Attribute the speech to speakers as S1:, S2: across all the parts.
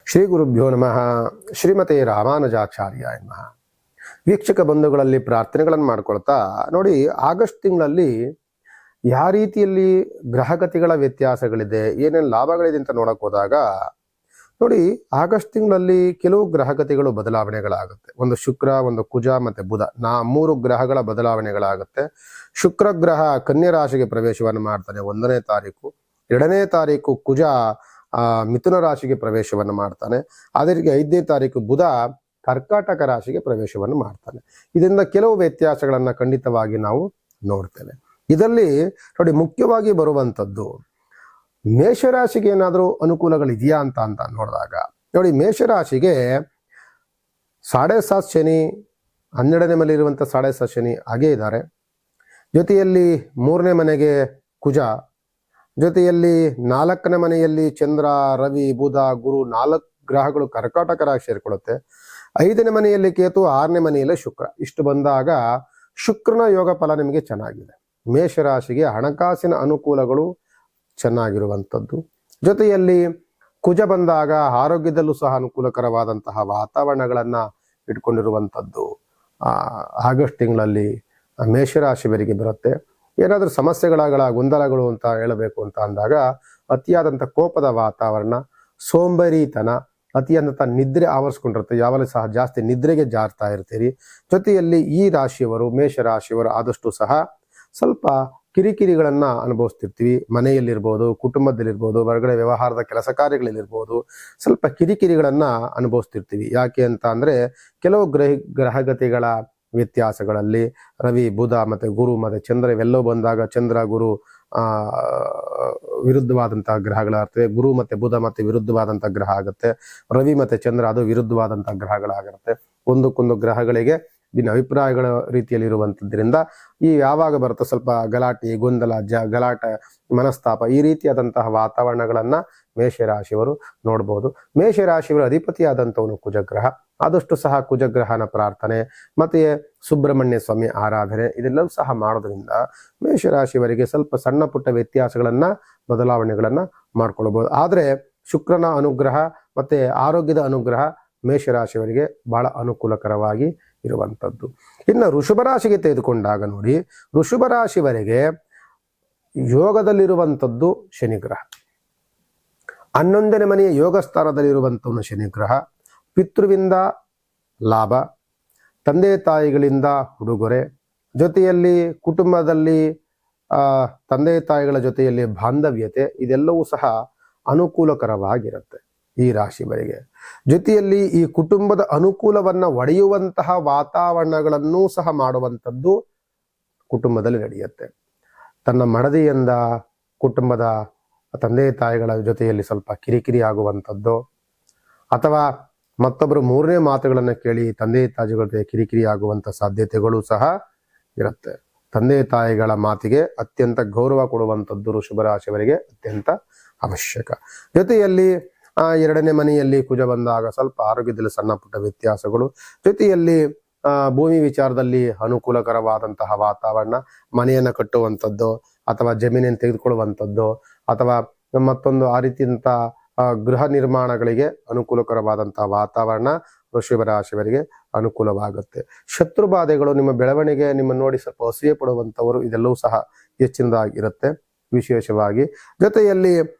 S1: ಶ್ರೀ ಗುರುಭ್ಯೋ ನಮಃ. ಶ್ರೀಮತೆ ರಾಮಾನುಜಾಚಾರ್ಯಾಯ ನಮಃ. ವೀಕ್ಷಕ ಬಂಧುಗಳಲ್ಲಿ ಪ್ರಾರ್ಥನೆಗಳನ್ನು ಮಾಡ್ಕೊಳ್ತಾ ನೋಡಿ, ಆಗಸ್ಟ್ ತಿಂಗಳಲ್ಲಿ ಯಾವ ರೀತಿಯಲ್ಲಿ ಗ್ರಹಗತಿಗಳ ವ್ಯತ್ಯಾಸಗಳಿದೆ, ಏನೇನು ಲಾಭಗಳಿದೆ ಅಂತ ನೋಡಕ್ ಹೋದಾಗ ನೋಡಿ, ಆಗಸ್ಟ್ ತಿಂಗಳಲ್ಲಿ ಕೆಲವು ಗ್ರಹಗತಿಗಳು ಬದಲಾವಣೆಗಳಾಗುತ್ತೆ. ಒಂದು ಶುಕ್ರ, ಒಂದು ಕುಜ ಮತ್ತೆ ಬುಧ, ಮೂರು ಗ್ರಹಗಳ ಬದಲಾವಣೆಗಳಾಗುತ್ತೆ. ಶುಕ್ರ ಗ್ರಹ ಕನ್ಯಾ ರಾಶಿಗೆ ಪ್ರವೇಶವನ್ನು ಮಾಡ್ತಾನೆ 1ನೇ ತಾರೀಕು. 2ನೇ ತಾರೀಕು ಕುಜ ಮಿಥುನ ರಾಶಿಗೆ ಪ್ರವೇಶವನ್ನು ಮಾಡ್ತಾನೆ. ಅದೇ ರೀತಿ 5ನೇ ತಾರೀಕು ಬುಧ ಕರ್ಕಾಟಕ ರಾಶಿಗೆ ಪ್ರವೇಶವನ್ನು ಮಾಡ್ತಾನೆ. ಇದರಿಂದ ಕೆಲವು ವ್ಯತ್ಯಾಸಗಳನ್ನ ಖಂಡಿತವಾಗಿ ನಾವು ನೋಡ್ತೇವೆ. ಇದರಲ್ಲಿ ನೋಡಿ, ಮುಖ್ಯವಾಗಿ ಬರುವಂಥದ್ದು ಮೇಷರಾಶಿಗೆ ಏನಾದರೂ ಅನುಕೂಲಗಳಿದೆಯಾ ಅಂತ ನೋಡಿದಾಗ ನೋಡಿ, ಮೇಷರಾಶಿಗೆ 7.5 ಶನಿ, 12ನೇ ಮನೆ ಇರುವಂಥ 7.5 ಶನಿ ಹಾಗೇ ಇದ್ದಾರೆ. ಜೊತೆಯಲ್ಲಿ 3ನೇ ಮನೆಗೆ ಕುಜ, ಜೊತೆಯಲ್ಲಿ 4ನೇ ಮನೆಯಲ್ಲಿ ಚಂದ್ರ, ರವಿ, ಬುಧ, ಗುರು 4 ಗ್ರಹಗಳು ಕರ್ಕಾಟಕ ರಾಶಿ ಸೇರಿಕೊಳ್ಳುತ್ತೆ. 5ನೇ ಮನೆಯಲ್ಲಿ ಕೇತು, 6ನೇ ಮನೆಯಲ್ಲಿ ಶುಕ್ರ. ಇಷ್ಟು ಬಂದಾಗ ಶುಕ್ರನ ಯೋಗ ಫಲ ನಿಮಗೆ ಚೆನ್ನಾಗಿದೆ. ಮೇಷರಾಶಿಗೆ ಹಣಕಾಸಿನ ಅನುಕೂಲಗಳು ಚೆನ್ನಾಗಿರುವಂಥದ್ದು. ಜೊತೆಯಲ್ಲಿ ಕುಜ ಬಂದಾಗ ಆರೋಗ್ಯದಲ್ಲೂ ಸಹ ಅನುಕೂಲಕರವಾದಂತಹ ವಾತಾವರಣಗಳನ್ನ ಇಟ್ಕೊಂಡಿರುವಂಥದ್ದು ಆಗಸ್ಟ್ ತಿಂಗಳಲ್ಲಿ ಮೇಷರಾಶಿಯವರಿಗೆ ಬರುತ್ತೆ. ಏನಾದರೂ ಸಮಸ್ಯೆಗಳ ಗೊಂದಲಗಳು ಅಂತ ಹೇಳಬೇಕು ಅಂತ ಅಂದಾಗ ಅತಿಯಾದಂಥ ಕೋಪದ ವಾತಾವರಣ, ಸೋಂಬೇರಿತನ, ಅತಿಯಾದಂಥ ನಿದ್ರೆ ಆವರಿಸ್ಕೊಂಡಿರುತ್ತೆ. ಯಾವಾಗಲೂ ಸಹ ಜಾಸ್ತಿ ನಿದ್ರೆಗೆ ಜಾರ್ತಾ ಇರ್ತೀರಿ. ಜೊತೆಯಲ್ಲಿ ಈ ರಾಶಿಯವರು, ಮೇಷರಾಶಿಯವರು ಆದಷ್ಟು ಸಹ ಸ್ವಲ್ಪ ಕಿರಿಕಿರಿಗಳನ್ನ ಅನುಭವಿಸ್ತಿರ್ತೀವಿ. ಮನೆಯಲ್ಲಿರ್ಬೋದು, ಕುಟುಂಬದಲ್ಲಿರ್ಬೋದು, ಹೊರಗಡೆ ವ್ಯವಹಾರದ ಕೆಲಸ ಕಾರ್ಯಗಳಲ್ಲಿರ್ಬೋದು, ಸ್ವಲ್ಪ ಕಿರಿಕಿರಿಗಳನ್ನ ಅನುಭವಿಸ್ತಿರ್ತೀವಿ. ಯಾಕೆ ಅಂತ ಅಂದ್ರೆ ಕೆಲವು ಗ್ರಹಗತಿಗಳ ವ್ಯತ್ಯಾಸಗಳಲ್ಲಿ ರವಿ, ಬುಧ ಮತ್ತೆ ಗುರು ಮತ್ತೆ ಚಂದ್ರ ಇವೆಲ್ಲವೂ ಬಂದಾಗ ಚಂದ್ರ ಗುರು ವಿರುದ್ಧವಾದಂತಹ ಗ್ರಹಗಳಾಗ್ತವೆ. ಗುರು ಮತ್ತೆ ಬುಧ ಮತ್ತೆ ವಿರುದ್ಧವಾದಂತಹ ಗ್ರಹ ಆಗುತ್ತೆ. ರವಿ ಮತ್ತೆ ಚಂದ್ರ ಅದು ವಿರುದ್ಧವಾದಂತಹ ಗ್ರಹಗಳಾಗಿರುತ್ತೆ. ಒಂದಕ್ಕೊಂದು ಗ್ರಹಗಳಿಗೆ ಭಿನ್ನ ಅಭಿಪ್ರಾಯಗಳ ರೀತಿಯಲ್ಲಿ ಇರುವಂತದ್ರಿಂದ ಈ ಯಾವಾಗ ಬರುತ್ತೆ ಸ್ವಲ್ಪ ಗಲಾಟೆ, ಗೊಂದಲ, ಗಲಾಟೆ, ಮನಸ್ತಾಪ, ಈ ರೀತಿಯಾದಂತಹ ವಾತಾವರಣಗಳನ್ನ ಮೇಷರಾಶಿಯವರು ನೋಡ್ಬೋದು. ಮೇಷರಾಶಿಯವರ ಅಧಿಪತಿಯಾದಂಥವನು ಕುಜಗ್ರಹ. ಆದಷ್ಟು ಸಹ ಕುಜಗ್ರಹನ ಪ್ರಾರ್ಥನೆ ಮತ್ತೆ ಸುಬ್ರಹ್ಮಣ್ಯ ಸ್ವಾಮಿ ಆರಾಧನೆ ಇದೆಲ್ಲವೂ ಸಹ ಮಾಡೋದ್ರಿಂದ ಮೇಷರಾಶಿಯವರಿಗೆ ಸ್ವಲ್ಪ ಸಣ್ಣ ಪುಟ್ಟ ವ್ಯತ್ಯಾಸಗಳನ್ನ, ಬದಲಾವಣೆಗಳನ್ನ ಮಾಡ್ಕೊಳ್ಬಹುದು. ಆದ್ರೆ ಶುಕ್ರನ ಅನುಗ್ರಹ ಮತ್ತೆ ಆರೋಗ್ಯದ ಅನುಗ್ರಹ ಮೇಷರಾಶಿಯವರಿಗೆ ಬಹಳ ಅನುಕೂಲಕರವಾಗಿ ಇರುವಂಥದ್ದು. ಇನ್ನು ವೃಷಭ ರಾಶಿಗೆ ತೆಗೆದುಕೊಂಡಾಗ ನೋಡಿ, ವೃಷಭ ರಾಶಿವರೆಗೆ ಯೋಗದಲ್ಲಿರುವಂಥದ್ದು ಶನಿಗ್ರಹ. 11ನೇ ಮನೆಯ ಯೋಗ ಸ್ಥಾನದಲ್ಲಿರುವಂಥವನು ಶನಿಗ್ರಹ. ಪಿತೃವಿಂದ ಲಾಭ, ತಂದೆ ತಾಯಿಗಳಿಂದ ಉಡುಗೊರೆ, ಜೊತೆಯಲ್ಲಿ ಕುಟುಂಬದಲ್ಲಿ ತಂದೆ ತಾಯಿಗಳ ಜೊತೆಯಲ್ಲಿ ಬಾಂಧವ್ಯತೆ, ಇದೆಲ್ಲವೂ ಸಹ ಅನುಕೂಲಕರವಾಗಿರುತ್ತೆ ಈ ರಾಶಿವರಿಗೆ. ಜೊತೆಯಲ್ಲಿ ಈ ಕುಟುಂಬದ ಅನುಕೂಲವನ್ನ ಒಡೆಯುವಂತಹ ವಾತಾವರಣಗಳನ್ನೂ ಸಹ ಮಾಡುವಂಥದ್ದು ಕುಟುಂಬದಲ್ಲಿ ನಡೆಯುತ್ತೆ. ತನ್ನ ಮಡದಿಯಿಂದ ಕುಟುಂಬದ ತಂದೆ ತಾಯಿಗಳ ಜೊತೆಯಲ್ಲಿ ಸ್ವಲ್ಪ ಕಿರಿಕಿರಿ ಆಗುವಂಥದ್ದು, ಅಥವಾ ಮತ್ತೊಬ್ಬರು 3ನೇ ಮಾತುಗಳನ್ನು ಕೇಳಿ ತಂದೆ ತಾಯಿಗಳ ಜೊತೆ ಕಿರಿಕಿರಿ ಆಗುವಂಥ ಸಾಧ್ಯತೆಗಳು ಸಹ ಇರುತ್ತೆ. ತಂದೆ ತಾಯಿಗಳ ಮಾತಿಗೆ ಅತ್ಯಂತ ಗೌರವ ಕೊಡುವಂಥದ್ದು ವೃಷಭ ರಾಶಿಯವರಿಗೆ ಅತ್ಯಂತ ಅವಶ್ಯಕ. ಜೊತೆಯಲ್ಲಿ 2ನೇ ಮನೆಯಲ್ಲಿ ಕುಜ ಬಂದಾಗ ಸ್ವಲ್ಪ ಆರೋಗ್ಯದಲ್ಲಿ ಸಣ್ಣ ಪುಟ್ಟ ವ್ಯತ್ಯಾಸಗಳು, ಜೊತೆಯಲ್ಲಿ ಭೂಮಿ ವಿಚಾರದಲ್ಲಿ ಅನುಕೂಲಕರವಾದಂತಹ ವಾತಾವರಣ, ಮನೆಯನ್ನು ಕಟ್ಟುವಂಥದ್ದು ಅಥವಾ ಜಮೀನನ್ನು ತೆಗೆದುಕೊಳ್ಳುವಂಥದ್ದು ಅಥವಾ ಮತ್ತೊಂದು ಆ ರೀತಿಯಂತ ಗೃಹ ನಿರ್ಮಾಣಗಳಿಗೆ ಅನುಕೂಲಕರವಾದಂತಹ ವಾತಾವರಣ ವೃಷಭ ರಾಶಿಯವರಿಗೆ ಅನುಕೂಲವಾಗುತ್ತೆ. ಶತ್ರು ಬಾಧೆಗಳು, ನಿಮ್ಮ ಬೆಳವಣಿಗೆ ನಿಮ್ಮನ್ನು ನೋಡಿ ಸ್ವಲ್ಪ ಅಸೂಯೆ ಪಡುವಂಥವರು, ಇದೆಲ್ಲವೂ ಸಹ ಹೆಚ್ಚಿನದಾಗಿರುತ್ತೆ ವಿಶೇಷವಾಗಿ. ಜೊತೆಯಲ್ಲಿ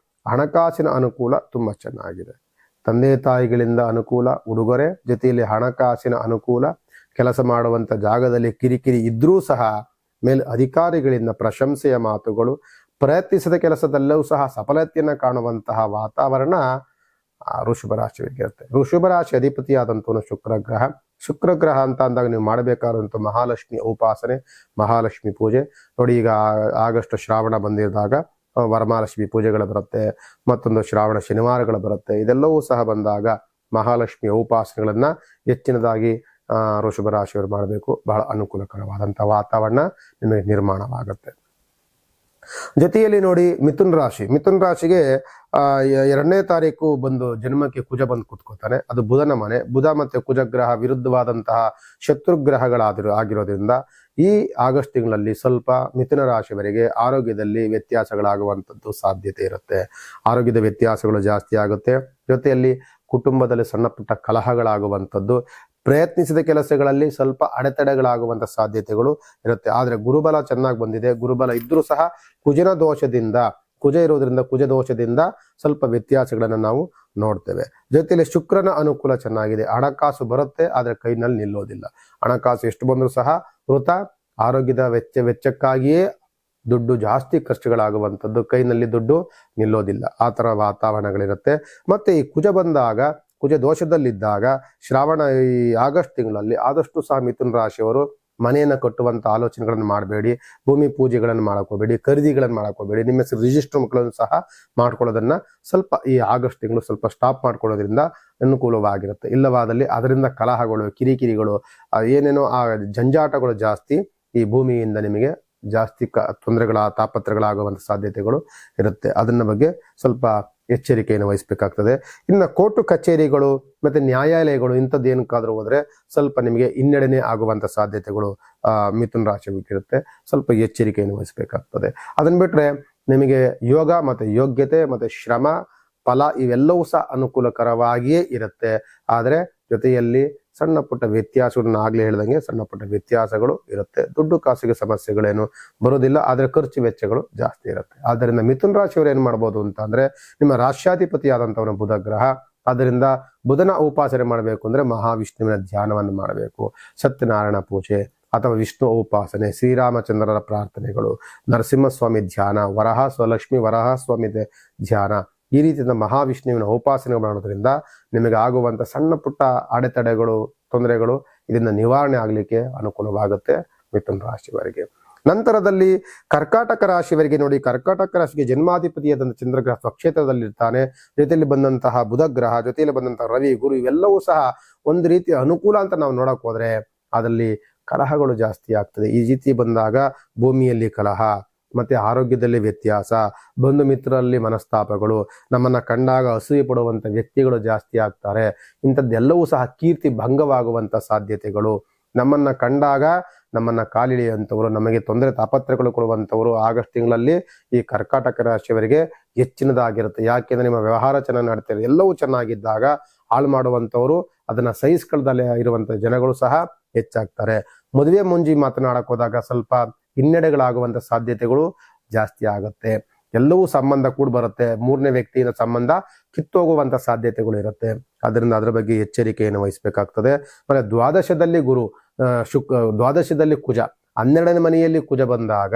S1: ಹಣಕಾಸಿನ ಅನುಕೂಲ ತುಂಬಾ ಚೆನ್ನಾಗಿದೆ. ತಂದೆ ತಾಯಿಗಳಿಂದ ಅನುಕೂಲ, ಉಡುಗೊರೆ, ಜೊತೆಯಲ್ಲಿ ಹಣಕಾಸಿನ ಅನುಕೂಲ, ಕೆಲಸ ಮಾಡುವಂಥ ಜಾಗದಲ್ಲಿ ಕಿರಿಕಿರಿ ಇದ್ರೂ ಸಹ ಮೇಲ್ ಅಧಿಕಾರಿಗಳಿಂದ ಪ್ರಶಂಸೆಯ ಮಾತುಗಳು, ಪ್ರಯತ್ನಿಸಿದ ಕೆಲಸದಲ್ಲೂ ಸಹ ಸಫಲತೆಯನ್ನು ಕಾಣುವಂತಹ ವಾತಾವರಣ ವೃಷಭ ರಾಶಿಯವರಿಗೆ ಇರುತ್ತೆ. ವೃಷಭ ರಾಶಿ ಅಧಿಪತಿಯಾದಂಥವನು ಶುಕ್ರಗ್ರಹ. ಶುಕ್ರಗ್ರಹ ಅಂತ ಅಂದಾಗ ನೀವು ಮಾಡಬೇಕಾದಂಥ ಮಹಾಲಕ್ಷ್ಮಿ ಉಪಾಸನೆ, ಮಹಾಲಕ್ಷ್ಮಿ ಪೂಜೆ ನೋಡಿ. ಈಗ ಆಗಸ್ಟ್ ಶ್ರಾವಣ ಬಂದಿದ್ದಾಗ ವರಮಹಾಲಕ್ಷ್ಮಿ ಪೂಜೆಗಳು ಬರುತ್ತೆ, ಮತ್ತೊಂದು ಶ್ರಾವಣ ಶನಿವಾರಗಳು ಬರುತ್ತೆ. ಇದೆಲ್ಲವೂ ಸಹ ಬಂದಾಗ ಮಹಾಲಕ್ಷ್ಮಿಯ ಉಪಾಸನೆಗಳನ್ನ ಹೆಚ್ಚಿನದಾಗಿ ವೃಷಭ ರಾಶಿಯವರು ಮಾಡಬೇಕು. ಬಹಳ ಅನುಕೂಲಕರವಾದಂತಹ ವಾತಾವರಣ ನಿಮಗೆ ನಿರ್ಮಾಣವಾಗುತ್ತೆ. ಜೊತೆಯಲ್ಲಿ ನೋಡಿ ಮಿಥುನ್ ರಾಶಿಗೆ 2ನೇ ತಾರೀಕು ಬಂದು ಜನ್ಮಕ್ಕೆ ಕುಜ ಬಂದು ಕೂತ್ಕೋತಾನೆ. ಅದು ಬುಧನ ಮನೆ. ಬುಧ ಮತ್ತೆ ಕುಜಗ್ರಹ ವಿರುದ್ಧವಾದಂತಹ ಆಗಿರೋದ್ರಿಂದ ಈ ಆಗಸ್ಟ್ ತಿಂಗಳಲ್ಲಿ ಸ್ವಲ್ಪ ಮಿಥುನ ರಾಶಿಯವರಿಗೆ ಆರೋಗ್ಯದಲ್ಲಿ ವ್ಯತ್ಯಾಸಗಳಾಗುವಂಥದ್ದು ಸಾಧ್ಯತೆ ಇರುತ್ತೆ. ಆರೋಗ್ಯದ ವ್ಯತ್ಯಾಸಗಳು ಜಾಸ್ತಿ ಆಗುತ್ತೆ. ಜೊತೆಯಲ್ಲಿ ಕುಟುಂಬದಲ್ಲಿ ಸಣ್ಣ ಪುಟ್ಟ ಕಲಹಗಳಾಗುವಂಥದ್ದು, ಪ್ರಯತ್ನಿಸಿದ ಕೆಲಸಗಳಲ್ಲಿ ಸ್ವಲ್ಪ ಅಡೆತಡೆಗಳಾಗುವಂತ ಸಾಧ್ಯತೆಗಳು ಇರುತ್ತೆ. ಆದ್ರೆ ಗುರುಬಲ ಚೆನ್ನಾಗಿ ಬಂದಿದೆ. ಗುರುಬಲ ಇದ್ರೂ ಸಹ ಕುಜ ಇರೋದ್ರಿಂದ ಕುಜ ದೋಷದಿಂದ ಸ್ವಲ್ಪ ವ್ಯತ್ಯಾಸಗಳನ್ನ ನಾವು ನೋಡ್ತೇವೆ. ಜೊತೆಯಲ್ಲಿ ಶುಕ್ರನ ಅನುಕೂಲ ಚೆನ್ನಾಗಿದೆ. ಹಣಕಾಸು ಬರುತ್ತೆ, ಆದ್ರೆ ಕೈನಲ್ಲಿ ನಿಲ್ಲೋದಿಲ್ಲ. ಹಣಕಾಸು ಎಷ್ಟು ಬಂದರೂ ಸಹ ವೃಥ. ಆರೋಗ್ಯದ ವೆಚ್ಚಕ್ಕಾಗಿಯೇ ದುಡ್ಡು ಜಾಸ್ತಿ ಖರ್ಚುಗಳಾಗುವಂಥದ್ದು, ಕೈನಲ್ಲಿ ದುಡ್ಡು ನಿಲ್ಲೋದಿಲ್ಲ. ಆ ತರ ವಾತಾವರಣಗಳಿರುತ್ತೆ. ಮತ್ತೆ ಈ ಕುಜ ಬಂದಾಗ, ಕುಜ ದೋಷದಲ್ಲಿದ್ದಾಗ ಈ ಆಗಸ್ಟ್ ತಿಂಗಳಲ್ಲಿ ಆದಷ್ಟು ಸಹ ಮಿಥುನ ರಾಶಿಯವರು ಮನೆಯನ್ನು ಕಟ್ಟುವಂತ ಆಲೋಚನೆಗಳನ್ನು ಮಾಡಬೇಡಿ. ಭೂಮಿ ಪೂಜೆಗಳನ್ನು ಮಾಡಕೋಬೇಡಿ, ಖರೀದಿಗಳನ್ನು ಮಾಡಕೋಬೇಡಿ. ನಿಮ್ಮ ಹೆಸರು ರಿಜಿಸ್ಟರ್ ಮಕ್ಕಳನ್ನು ಸಹ ಮಾಡ್ಕೊಳ್ಳೋದನ್ನ ಸ್ವಲ್ಪ ಈ ಆಗಸ್ಟ್ ತಿಂಗಳು ಸ್ವಲ್ಪ ಸ್ಟಾಪ್ ಮಾಡ್ಕೊಳ್ಳೋದ್ರಿಂದ ಅನುಕೂಲವಾಗಿರುತ್ತೆ. ಇಲ್ಲವಾದಲ್ಲಿ ಅದರಿಂದ ಕಲಹಗಳು, ಕಿರಿಕಿರಿಗಳು, ಏನೇನೋ ಆ ಜಂಜಾಟಗಳು ಜಾಸ್ತಿ ಈ ಭೂಮಿಯಿಂದ ನಿಮಗೆ ಜಾಸ್ತಿ ತಾಪತ್ರಗಳಾಗುವಂತ ಸಾಧ್ಯತೆಗಳು ಇರುತ್ತೆ. ಅದನ್ನ ಬಗ್ಗೆ ಸ್ವಲ್ಪ ಎಚ್ಚರಿಕೆಯನ್ನು ವಹಿಸಬೇಕಾಗ್ತದೆ. ಇನ್ನು ಕೋರ್ಟು ಕಚೇರಿಗಳು ಮತ್ತೆ ನ್ಯಾಯಾಲಯಗಳು ಇಂಥದ್ದು ಏನಕ್ಕಾದ್ರೂ ಹೋದ್ರೆ ಸ್ವಲ್ಪ ನಿಮಗೆ ಹಿನ್ನಡೆನೆ ಆಗುವಂತ ಸಾಧ್ಯತೆಗಳು ಮಿಥುನ ರಾಶಿಗೆ ಇರುತ್ತೆ. ಸ್ವಲ್ಪ ಎಚ್ಚರಿಕೆಯನ್ನು ವಹಿಸಬೇಕಾಗ್ತದೆ. ಅದನ್ನ ಬಿಟ್ರೆ ನಿಮಗೆ ಯೋಗ ಮತ್ತೆ ಯೋಗ್ಯತೆ ಮತ್ತೆ ಶ್ರಮ ಫಲ ಇವೆಲ್ಲವೂ ಸಹ ಅನುಕೂಲಕರವಾಗಿಯೇ ಇರುತ್ತೆ. ಆದ್ರೆ ಜೊತೆಯಲ್ಲಿ ಸಣ್ಣ ಪುಟ್ಟ ವ್ಯತ್ಯಾಸಗಳನ್ನ ಆಗ್ಲೇ ಹೇಳ್ದಂಗೆ ಸಣ್ಣ ಪುಟ್ಟ ವ್ಯತ್ಯಾಸಗಳು ಇರುತ್ತೆ. ದುಡ್ಡು ಕಾಸಿಗೆ ಸಮಸ್ಯೆಗಳೇನು ಬರೋದಿಲ್ಲ, ಆದ್ರೆ ಖರ್ಚು ವೆಚ್ಚಗಳು ಜಾಸ್ತಿ ಇರುತ್ತೆ. ಆದ್ದರಿಂದ ಮಿಥುನ ರಾಶಿಯವರು ಏನ್ ಮಾಡ್ಬೋದು ಅಂತ ಅಂದ್ರೆ, ನಿಮ್ಮ ರಾಶ್ಯಾಧಿಪತಿ ಆದಂತವನ ಬುಧ ಗ್ರಹ. ಆದ್ದರಿಂದ ಬುಧನ ಉಪಾಸನೆ ಮಾಡಬೇಕು ಅಂದ್ರೆ ಮಹಾವಿಷ್ಣುವಿನ ಧ್ಯಾನವನ್ನು ಮಾಡಬೇಕು. ಸತ್ಯನಾರಾಯಣ ಪೂಜೆ ಅಥವಾ ವಿಷ್ಣು ಉಪಾಸನೆ, ಶ್ರೀರಾಮಚಂದ್ರರ ಪ್ರಾರ್ಥನೆಗಳು, ನರಸಿಂಹಸ್ವಾಮಿ ಧ್ಯಾನ, ಲಕ್ಷ್ಮೀ ವರಹಸ್ವಾಮಿ ಧ್ಯಾನ, ಈ ರೀತಿಯ ಮಹಾವಿಷ್ಣುವಿನ ಉಪಾಸನೆ ಮಾಡೋದ್ರಿಂದ ನಿಮಗೆ ಆಗುವಂತ ಸಣ್ಣ ಪುಟ್ಟ ಅಡೆತಡೆಗಳು, ತೊಂದರೆಗಳು ಇದರಿಂದ ನಿವಾರಣೆ ಆಗ್ಲಿಕ್ಕೆ ಅನುಕೂಲವಾಗುತ್ತೆ ಮಿಥುನ ರಾಶಿಯವರಿಗೆ. ನಂತರದಲ್ಲಿ ಕರ್ಕಾಟಕ ರಾಶಿಯವರಿಗೆ ನೋಡಿ, ಕರ್ಕಾಟಕ ರಾಶಿಗೆ ಜನ್ಮಾಧಿಪತಿಯಾದಂತಹ ಚಂದ್ರಗ್ರಹ ಸ್ವಕ್ಷೇತ್ರದಲ್ಲಿರ್ತಾನೆ. ಜೊತೆಯಲ್ಲಿ ಬಂದಂತಹ ಬುಧ ಗ್ರಹ, ಜೊತೆಯಲ್ಲಿ ಬಂದಂತಹ ರವಿ, ಗುರು ಇವೆಲ್ಲವೂ ಸಹ ಒಂದು ರೀತಿಯ ಅನುಕೂಲ ಅಂತ ನಾವು ನೋಡಕ್ ಹೋದ್ರೆ ಅದರಲ್ಲಿ ಕಲಹಗಳು ಜಾಸ್ತಿ ಆಗ್ತದೆ. ಈ ರೀತಿ ಬಂದಾಗ ಭೂಮಿಯಲ್ಲಿ ಕಲಹ, ಮತ್ತೆ ಆರೋಗ್ಯದಲ್ಲಿ ವ್ಯತ್ಯಾಸ, ಬಂಧು ಮಿತ್ರರಲ್ಲಿ ಮನಸ್ತಾಪಗಳು, ನಮ್ಮನ್ನ ಕಂಡಾಗ ಅಸೂಯೆ ಪಡುವಂತ ವ್ಯಕ್ತಿಗಳು ಜಾಸ್ತಿ ಆಗ್ತಾರೆ. ಇಂಥದ್ದೆಲ್ಲವೂ ಸಹ ಕೀರ್ತಿ ಭಂಗವಾಗುವಂತ ಸಾಧ್ಯತೆಗಳು, ನಮ್ಮನ್ನ ಕಂಡಾಗ ನಮ್ಮನ್ನ ಕಾಲಿಳಿಯುವಂಥವರು, ನಮಗೆ ತೊಂದರೆ ತಾಪತ್ರಗಳು ಕೊಡುವಂಥವರು ಆಗಸ್ಟ್ ತಿಂಗಳಲ್ಲಿ ಈ ಕರ್ಕಾಟಕ ರಾಶಿಯವರಿಗೆ ಹೆಚ್ಚಿನದಾಗಿರುತ್ತೆ. ಯಾಕೆಂದ್ರೆ ನಿಮ್ಮ ವ್ಯವಹಾರ ಚೆನ್ನಾಗಿ ನಡ್ತಾರೆ, ಎಲ್ಲವೂ ಚೆನ್ನಾಗಿದ್ದಾಗ ಹಾಳು ಮಾಡುವಂಥವ್ರು, ಅದನ್ನ ಸಹಿಸ್ಕೊಳ್ಳದಲ್ಲೇ ಇರುವಂತ ಜನಗಳು ಸಹ ಹೆಚ್ಚಾಗ್ತಾರೆ. ಮದುವೆ ಮುಂಜಿ ಮಾತನಾಡಕ್ ಹೋದಾಗ ಸ್ವಲ್ಪ ಹಿನ್ನಡೆಗಳಾಗುವಂತ ಸಾಧ್ಯತೆಗಳು ಜಾಸ್ತಿ ಆಗುತ್ತೆ. ಎಲ್ಲವೂ ಸಂಬಂಧ ಕೂಡ ಬರುತ್ತೆ. 3ನೇ ವ್ಯಕ್ತಿಯ ಸಂಬಂಧ ಕಿತ್ತೋಗುವಂತ ಸಾಧ್ಯತೆಗಳು ಇರುತ್ತೆ. ಅದರಿಂದ ಅದರ ಬಗ್ಗೆ ಎಚ್ಚರಿಕೆಯನ್ನು ವಹಿಸಬೇಕಾಗ್ತದೆ. ಮತ್ತೆ ದ್ವಾದಶದಲ್ಲಿ ಗುರು, ದ್ವಾದಶದಲ್ಲಿ ಕುಜ, 12ನೇ ಮನೆಯಲ್ಲಿ ಕುಜ ಬಂದಾಗ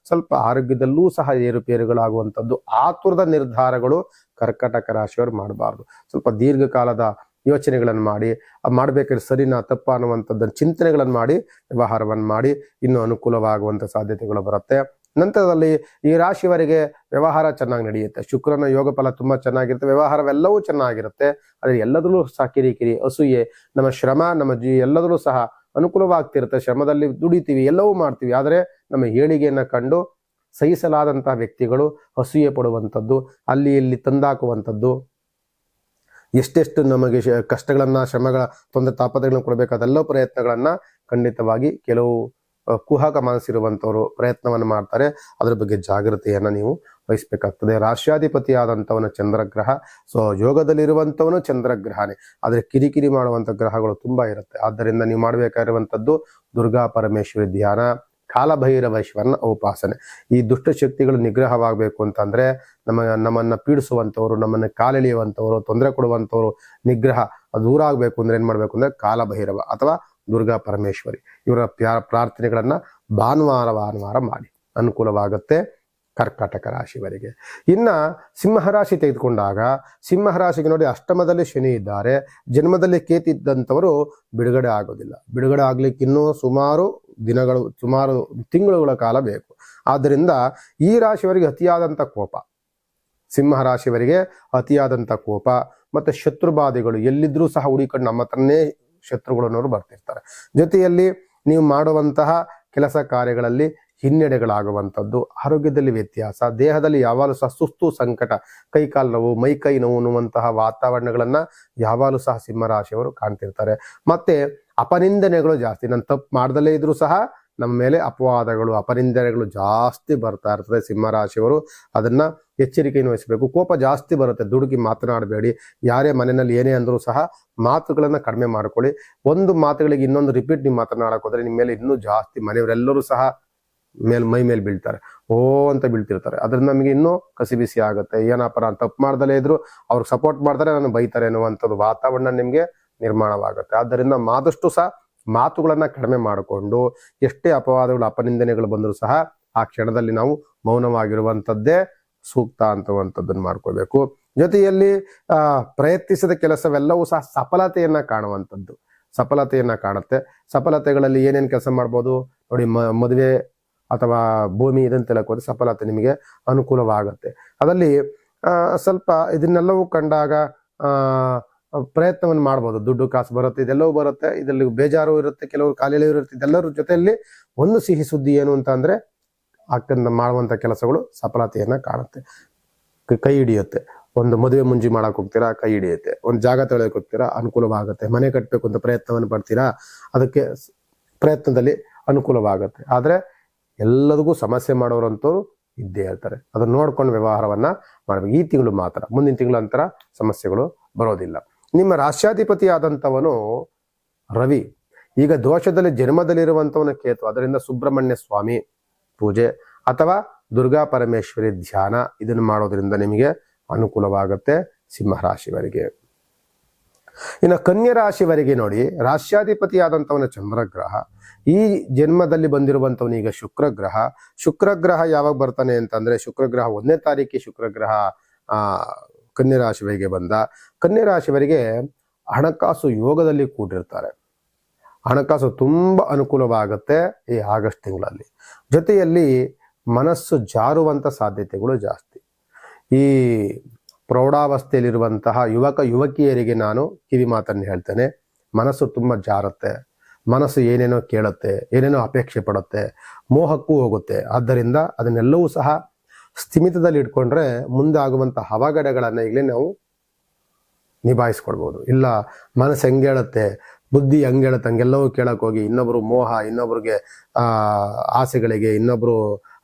S1: ಸ್ವಲ್ಪ ಆರೋಗ್ಯದಲ್ಲೂ ಸಹ ಏರುಪೇರುಗಳಾಗುವಂಥದ್ದು, ಆತುರದ ನಿರ್ಧಾರಗಳು ಕರ್ಕಾಟಕ ರಾಶಿಯವರು ಮಾಡಬಾರ್ದು. ಸ್ವಲ್ಪ ದೀರ್ಘಕಾಲದ ಯೋಚನೆಗಳನ್ನು ಮಾಡಿ, ಮಾಡ್ಬೇಕಾದ್ರೆ ಸರಿನಾ ತಪ್ಪ ಅನ್ನುವಂಥದ್ದನ್ನು ಚಿಂತನೆಗಳನ್ನು ಮಾಡಿ ವ್ಯವಹಾರವನ್ನು ಮಾಡಿ ಇನ್ನೂ ಅನುಕೂಲವಾಗುವಂತ ಸಾಧ್ಯತೆಗಳು ಬರುತ್ತೆ. ನಂತರದಲ್ಲಿ ಈ ರಾಶಿಯವರಿಗೆ ವ್ಯವಹಾರ ಚೆನ್ನಾಗಿ ನಡೆಯುತ್ತೆ. ಶುಕ್ರನ ಯೋಗ ಫಲ ತುಂಬಾ ಚೆನ್ನಾಗಿರುತ್ತೆ. ವ್ಯವಹಾರವೆಲ್ಲವೂ ಚೆನ್ನಾಗಿರುತ್ತೆ. ಆದ್ರೆ ಎಲ್ಲದರಲ್ಲೂ ಸಹ ಕಿರಿಕಿರಿ, ಅಸೂಯೆ, ನಮ್ಮ ಶ್ರಮ, ನಮ್ಮ ಎಲ್ಲದರಲ್ಲೂ ಸಹ ಅನುಕೂಲವಾಗ್ತಿರುತ್ತೆ. ಶ್ರಮದಲ್ಲಿ ದುಡಿತೀವಿ, ಎಲ್ಲವೂ ಮಾಡ್ತೀವಿ, ಆದರೆ ನಮ್ಮ ಏಳಿಗೆಯನ್ನ ಕಂಡು ಸಹಿಸಲಾದಂತಹ ವ್ಯಕ್ತಿಗಳು ಅಸೂಯೆ ಪಡುವಂಥದ್ದು, ಅಲ್ಲಿ ಇಲ್ಲಿ ತಂದಾಕುವಂಥದ್ದು, ಎಷ್ಟೆಷ್ಟು ನಮಗೆ ಕಷ್ಟಗಳನ್ನ, ಶ್ರಮಗಳ, ತೊಂದರೆ ತಾಪತ್ರಗಳನ್ನ ಕೊಡಬೇಕಾದೆಲ್ಲ ಪ್ರಯತ್ನಗಳನ್ನ ಖಂಡಿತವಾಗಿ ಕೆಲವು ಕುಹಕ ಮನಸ್ಸಿರುವಂತವರು ಪ್ರಯತ್ನವನ್ನು ಮಾಡ್ತಾರೆ. ಅದ್ರ ಬಗ್ಗೆ ಜಾಗೃತೆಯನ್ನ ನೀವು ವಹಿಸ್ಬೇಕಾಗ್ತದೆ. ರಾಶ್ಯಾಧಿಪತಿ ಆದಂತವನ ಚಂದ್ರಗ್ರಹ, ಸೊ ಯೋಗದಲ್ಲಿರುವಂತವನು ಚಂದ್ರಗ್ರಹನೇ, ಆದ್ರೆ ಕಿರಿಕಿರಿ ಮಾಡುವಂತ ಗ್ರಹಗಳು ತುಂಬಾ ಇರುತ್ತೆ. ಆದ್ದರಿಂದ ನೀವು ಮಾಡಬೇಕಾಗಿರುವಂತದ್ದು ದುರ್ಗಾ ಪರಮೇಶ್ವರಿ ಧ್ಯಾನ, ಕಾಲಭೈರವೇಶ್ವರನ ಉಪಾಸನೆ. ಈ ದುಷ್ಟಶಕ್ತಿಗಳು ನಿಗ್ರಹವಾಗಬೇಕು ಅಂತಂದ್ರೆ ನಮ್ಮನ್ನ ಪೀಡಿಸುವಂತವರು, ನಮ್ಮನ್ನ ಕಾಲೆಳೆಯುವಂತವರು, ತೊಂದರೆ ಕೊಡುವಂತವರು ನಿಗ್ರಹ ದೂರ ಆಗ್ಬೇಕು ಅಂದ್ರೆ ಏನ್ ಮಾಡ್ಬೇಕು ಅಂದ್ರೆ ಕಾಲಭೈರವ ಅಥವಾ ದುರ್ಗಾ ಪರಮೇಶ್ವರಿ ಇವರ ಪ್ರಾರ್ಥನೆಗಳನ್ನ ಭಾನುವಾರ ಮಾಡಿ ಅನುಕೂಲವಾಗುತ್ತೆ ಕರ್ಕಾಟಕ ರಾಶಿಯವರಿಗೆ. ಇನ್ನ ಸಿಂಹರಾಶಿ ತೆಗೆದುಕೊಂಡಾಗ, ಸಿಂಹರಾಶಿಗೆ ನೋಡಿ ಅಷ್ಟಮದಲ್ಲಿ ಶನಿ ಇದ್ದಾರೆ, ಜನ್ಮದಲ್ಲಿ ಕೇತು ಇದ್ದಂಥವರು ಬಿಡುಗಡೆ ಆಗೋದಿಲ್ಲ. ಬಿಡುಗಡೆ ಆಗ್ಲಿಕ್ಕೆ ಇನ್ನೂ ಸುಮಾರು ತಿಂಗಳುಗಳ ಕಾಲ ಬೇಕು. ಆದ್ದರಿಂದ ಈ ರಾಶಿಯವರಿಗೆ ಅತಿಯಾದಂಥ ಕೋಪ, ಸಿಂಹರಾಶಿಯವರಿಗೆ ಅತಿಯಾದಂಥ ಕೋಪ ಮತ್ತೆ ಶತ್ರುಬಾಧೆಗಳು ಎಲ್ಲಿದ್ರೂ ಸಹ ಹುಡುಕೊಂಡು ನಮ್ಮ ಹತ್ರನೇ ಶತ್ರುಗಳನ್ನವರು ಬರ್ತಿರ್ತಾರೆ. ಜೊತೆಯಲ್ಲಿ ನೀವು ಮಾಡುವಂತಹ ಕೆಲಸ ಕಾರ್ಯಗಳಲ್ಲಿ ಹಿನ್ನಡೆಗಳಾಗುವಂಥದ್ದು, ಆರೋಗ್ಯದಲ್ಲಿ ವ್ಯತ್ಯಾಸ, ದೇಹದಲ್ಲಿ ಯಾವಾಗಲೂ ಸಹ ಸುಸ್ತು, ಸಂಕಟ, ಕೈಕಾಲು ನೋವು, ಮೈಕೈ ನೋವು ಅನ್ನುವಂತಹ ವಾತಾವರಣಗಳನ್ನ ಯಾವಾಗಲೂ ಸಹ ಸಿಂಹರಾಶಿಯವರು ಕಾಣ್ತಿರ್ತಾರೆ. ಮತ್ತೆ ಅಪನಿಂದನೆಗಳು ಜಾಸ್ತಿ. ನಾನು ತಪ್ಪು ಮಾಡ್ದಲೇ ಇದ್ರೂ ಸಹ ನಮ್ಮ ಮೇಲೆ ಅಪವಾದಗಳು, ಅಪನಿಂದನೆಗಳು ಜಾಸ್ತಿ ಬರ್ತಾ ಇರ್ತದೆ. ಸಿಂಹರಾಶಿಯವರು ಅದನ್ನ ಎಚ್ಚರಿಕೆಯನ್ನು ವಹಿಸಬೇಕು. ಕೋಪ ಜಾಸ್ತಿ ಬರುತ್ತೆ, ದುಡುಕಿ ಮಾತನಾಡಬೇಡಿ. ಯಾರೇ ಮನೆಯಲ್ಲಿ ಏನೇ ಅಂದ್ರೂ ಸಹ ಮಾತುಗಳನ್ನ ಕಡಿಮೆ ಮಾಡ್ಕೊಳ್ಳಿ. ಒಂದು ಮಾತುಗಳಿಗೆ ಇನ್ನೊಂದು ರಿಪೀಟ್ ನೀವು ಮಾತನಾಡಕ್ ಹೋದ್ರೆ ನಿಮ್ಮ ಮೇಲೆ ಇನ್ನೂ ಜಾಸ್ತಿ ಮನೆಯವರೆಲ್ಲರೂ ಸಹ ಮೈ ಮೇಲೆ ಬೀಳ್ತಾರೆ, ಓ ಅಂತ ಬೀಳ್ತಿರ್ತಾರೆ. ಅದ್ರಿಂದ ನಮಗೆ ಇನ್ನೂ ಕಸಿಬಿಸಿ ಆಗುತ್ತೆ. ಏನಪ್ಪ ನಾನು ತಪ್ಪು ಮಾಡ್ದಲೇ ಇದ್ರು ಅವ್ರಿಗೆ ಸಪೋರ್ಟ್ ಮಾಡ್ತಾರೆ, ನಾನು ಬೈತಾರೆ ಅನ್ನುವಂಥದ್ದು ವಾತಾವರಣ ನಿಮ್ಗೆ ನಿರ್ಮಾಣವಾಗುತ್ತೆ. ಆದ್ದರಿಂದ ಆದಷ್ಟು ಸಹ ಮಾತುಗಳನ್ನ ಕಡಿಮೆ ಮಾಡಿಕೊಂಡು ಎಷ್ಟೇ ಅಪವಾದಗಳು, ಅಪನಿಂದನೆಗಳು ಬಂದರೂ ಸಹ ಆ ಕ್ಷಣದಲ್ಲಿ ನಾವು ಮೌನವಾಗಿರುವಂಥದ್ದೇ ಸೂಕ್ತ ಅಂತವಂಥದ್ದನ್ನು ಮಾಡ್ಕೋಬೇಕು. ಜೊತೆಯಲ್ಲಿ ಪ್ರಯತ್ನಿಸಿದ ಕೆಲಸವೆಲ್ಲವೂ ಸಹ ಸಫಲತೆಯನ್ನ ಸಫಲತೆಯನ್ನ ಕಾಣುತ್ತೆ. ಸಫಲತೆಗಳಲ್ಲಿ ಏನೇನು ಕೆಲಸ ಮಾಡ್ಬೋದು ನೋಡಿ, ಮದುವೆ ಅಥವಾ ಭೂಮಿ ಇದಂತೆಲ್ಲ ಹೋದ್ರೆ ಸಫಲತೆ ನಿಮಗೆ ಅನುಕೂಲವಾಗುತ್ತೆ. ಅದರಲ್ಲಿ ಸ್ವಲ್ಪ ಇದನ್ನೆಲ್ಲವೂ ಕಂಡಾಗ ಪ್ರಯತ್ನವನ್ನು ಮಾಡ್ಬೋದು. ದುಡ್ಡು ಕಾಸು ಬರುತ್ತೆ, ಇದೆಲ್ಲವೂ ಬರುತ್ತೆ. ಇದರಲ್ಲಿ ಬೇಜಾರು ಇರುತ್ತೆ, ಕೆಲವರು ಕಾಲಿಲೆ ಇರುತ್ತೆ. ಇದೆಲ್ಲರ ಜೊತೆಯಲ್ಲಿ ಒಂದು ಸಿಹಿ ಸುದ್ದಿ ಏನು ಅಂತ ಅಂದ್ರೆ ಅಕ್ಕಂದ ಮಾಡುವಂತ ಕೆಲಸಗಳು ಸಫಲತೆಯನ್ನ ಕಾಣುತ್ತೆ, ಕೈ ಹಿಡಿಯುತ್ತೆ. ಒಂದು ಮದುವೆ ಮುಂಜಿ ಮಾಡಕ್ ಹೋಗ್ತೀರಾ, ಕೈ ಹಿಡಿಯುತ್ತೆ. ಒಂದು ಜಾಗ ತೊಳೆಯಕ್ಕೆ ಹೋಗ್ತೀರಾ, ಅನುಕೂಲವಾಗುತ್ತೆ. ಮನೆ ಕಟ್ಟಬೇಕು ಅಂತ ಪ್ರಯತ್ನವನ್ನು ಪಡ್ತೀರಾ, ಅದಕ್ಕೆ ಪ್ರಯತ್ನದಲ್ಲಿ ಅನುಕೂಲವಾಗುತ್ತೆ. ಆದ್ರೆ ಎಲ್ಲದಕ್ಕೂ ಸಮಸ್ಯೆ ಮಾಡೋರಂತವ್ರು ಇದ್ದೇ ಇರ್ತಾರೆ. ಅದನ್ನ ನೋಡ್ಕೊಂಡು ವ್ಯವಹಾರವನ್ನ ಮಾಡಬೇಕು. ಈ ತಿಂಗಳು ಮಾತ್ರ, ಮುಂದಿನ ತಿಂಗಳ ನಂತರ ಸಮಸ್ಯೆಗಳು ಬರೋದಿಲ್ಲ. ನಿಮ್ಮ ರಾಷ್ಟ್ರಾಧಿಪತಿ ಆದಂಥವನು ರವಿ ಈಗ ದೋಷದಲ್ಲಿ ಜನ್ಮದಲ್ಲಿರುವಂಥವನ ಕೇತು. ಅದರಿಂದ ಸುಬ್ರಹ್ಮಣ್ಯ ಸ್ವಾಮಿ ಪೂಜೆ ಅಥವಾ ದುರ್ಗಾ ಪರಮೇಶ್ವರಿ ಧ್ಯಾನ ಇದನ್ನು ಮಾಡೋದ್ರಿಂದ ನಿಮಗೆ ಅನುಕೂಲವಾಗುತ್ತೆ ಸಿಂಹರಾಶಿವರಿಗೆ. ಇನ್ನು ಕನ್ಯಾ ರಾಶಿವರಿಗೆ ನೋಡಿ, ರಾಷ್ಟ್ರಾಧಿಪತಿ ಆದಂಥವನ ಚಂದ್ರಗ್ರಹ, ಈ ಜನ್ಮದಲ್ಲಿ ಬಂದಿರುವಂಥವನು ಈಗ ಶುಕ್ರಗ್ರಹ. ಶುಕ್ರಗ್ರಹ ಯಾವಾಗ ಬರ್ತಾನೆ ಅಂತಂದ್ರೆ, ಶುಕ್ರಗ್ರಹ 1ನೇ ತಾರೀಕಿಗೆ ಶುಕ್ರಗ್ರಹ ಕನ್ಯಾ ರಾಶಿವರಿಗೆ ಬಂದ. ಕನ್ಯಾ ರಾಶಿವರಿಗೆ ಹಣಕಾಸು ಯೋಗದಲ್ಲಿ ಕೂಡಿರ್ತಾರೆ. ಹಣಕಾಸು ತುಂಬಾ ಅನುಕೂಲವಾಗುತ್ತೆ ಈ ಆಗಸ್ಟ್ ತಿಂಗಳಲ್ಲಿ. ಜೊತೆಯಲ್ಲಿ ಮನಸ್ಸು ಜಾರುವಂತ ಸಾಧ್ಯತೆಗಳು ಜಾಸ್ತಿ. ಈ ಪ್ರೌಢಾವಸ್ಥೆಯಲ್ಲಿರುವಂತಹ ಯುವಕ ಯುವಕಿಯರಿಗೆ ನಾನು ಕಿವಿ ಮಾತನ್ನು ಹೇಳ್ತೇನೆ, ಮನಸ್ಸು ತುಂಬಾ ಜಾರುತ್ತೆ. ಮನಸ್ಸು ಏನೇನೋ ಕೇಳುತ್ತೆ, ಏನೇನೋ ಅಪೇಕ್ಷೆ ಪಡುತ್ತೆ, ಮೋಹಕ್ಕೂ ಹೋಗುತ್ತೆ. ಆದ್ದರಿಂದ ಅದನ್ನೆಲ್ಲವೂ ಸಹ ಸ್ಥಿಮಿತದಲ್ಲಿ ಇಟ್ಕೊಂಡ್ರೆ ಮುಂದೆ ಆಗುವಂತಹ ಅವಘಡಗಳನ್ನ ಈಗಲೇ ನಾವು ನಿಭಾಯಿಸ್ಕೊಳ್ಬಹುದು. ಇಲ್ಲ ಮನಸ್ಸು ಹೆಂಗೇಳುತ್ತೆ, ಬುದ್ಧಿ ಹೆಂಗೇಳುತ್ತೆ, ಹಂಗೆಲ್ಲವೂ ಕೇಳಕ್ ಹೋಗಿ ಇನ್ನೊಬ್ರು ಮೋಹ, ಇನ್ನೊಬ್ರಿಗೆ ಆಸೆಗಳಿಗೆ, ಇನ್ನೊಬ್ರು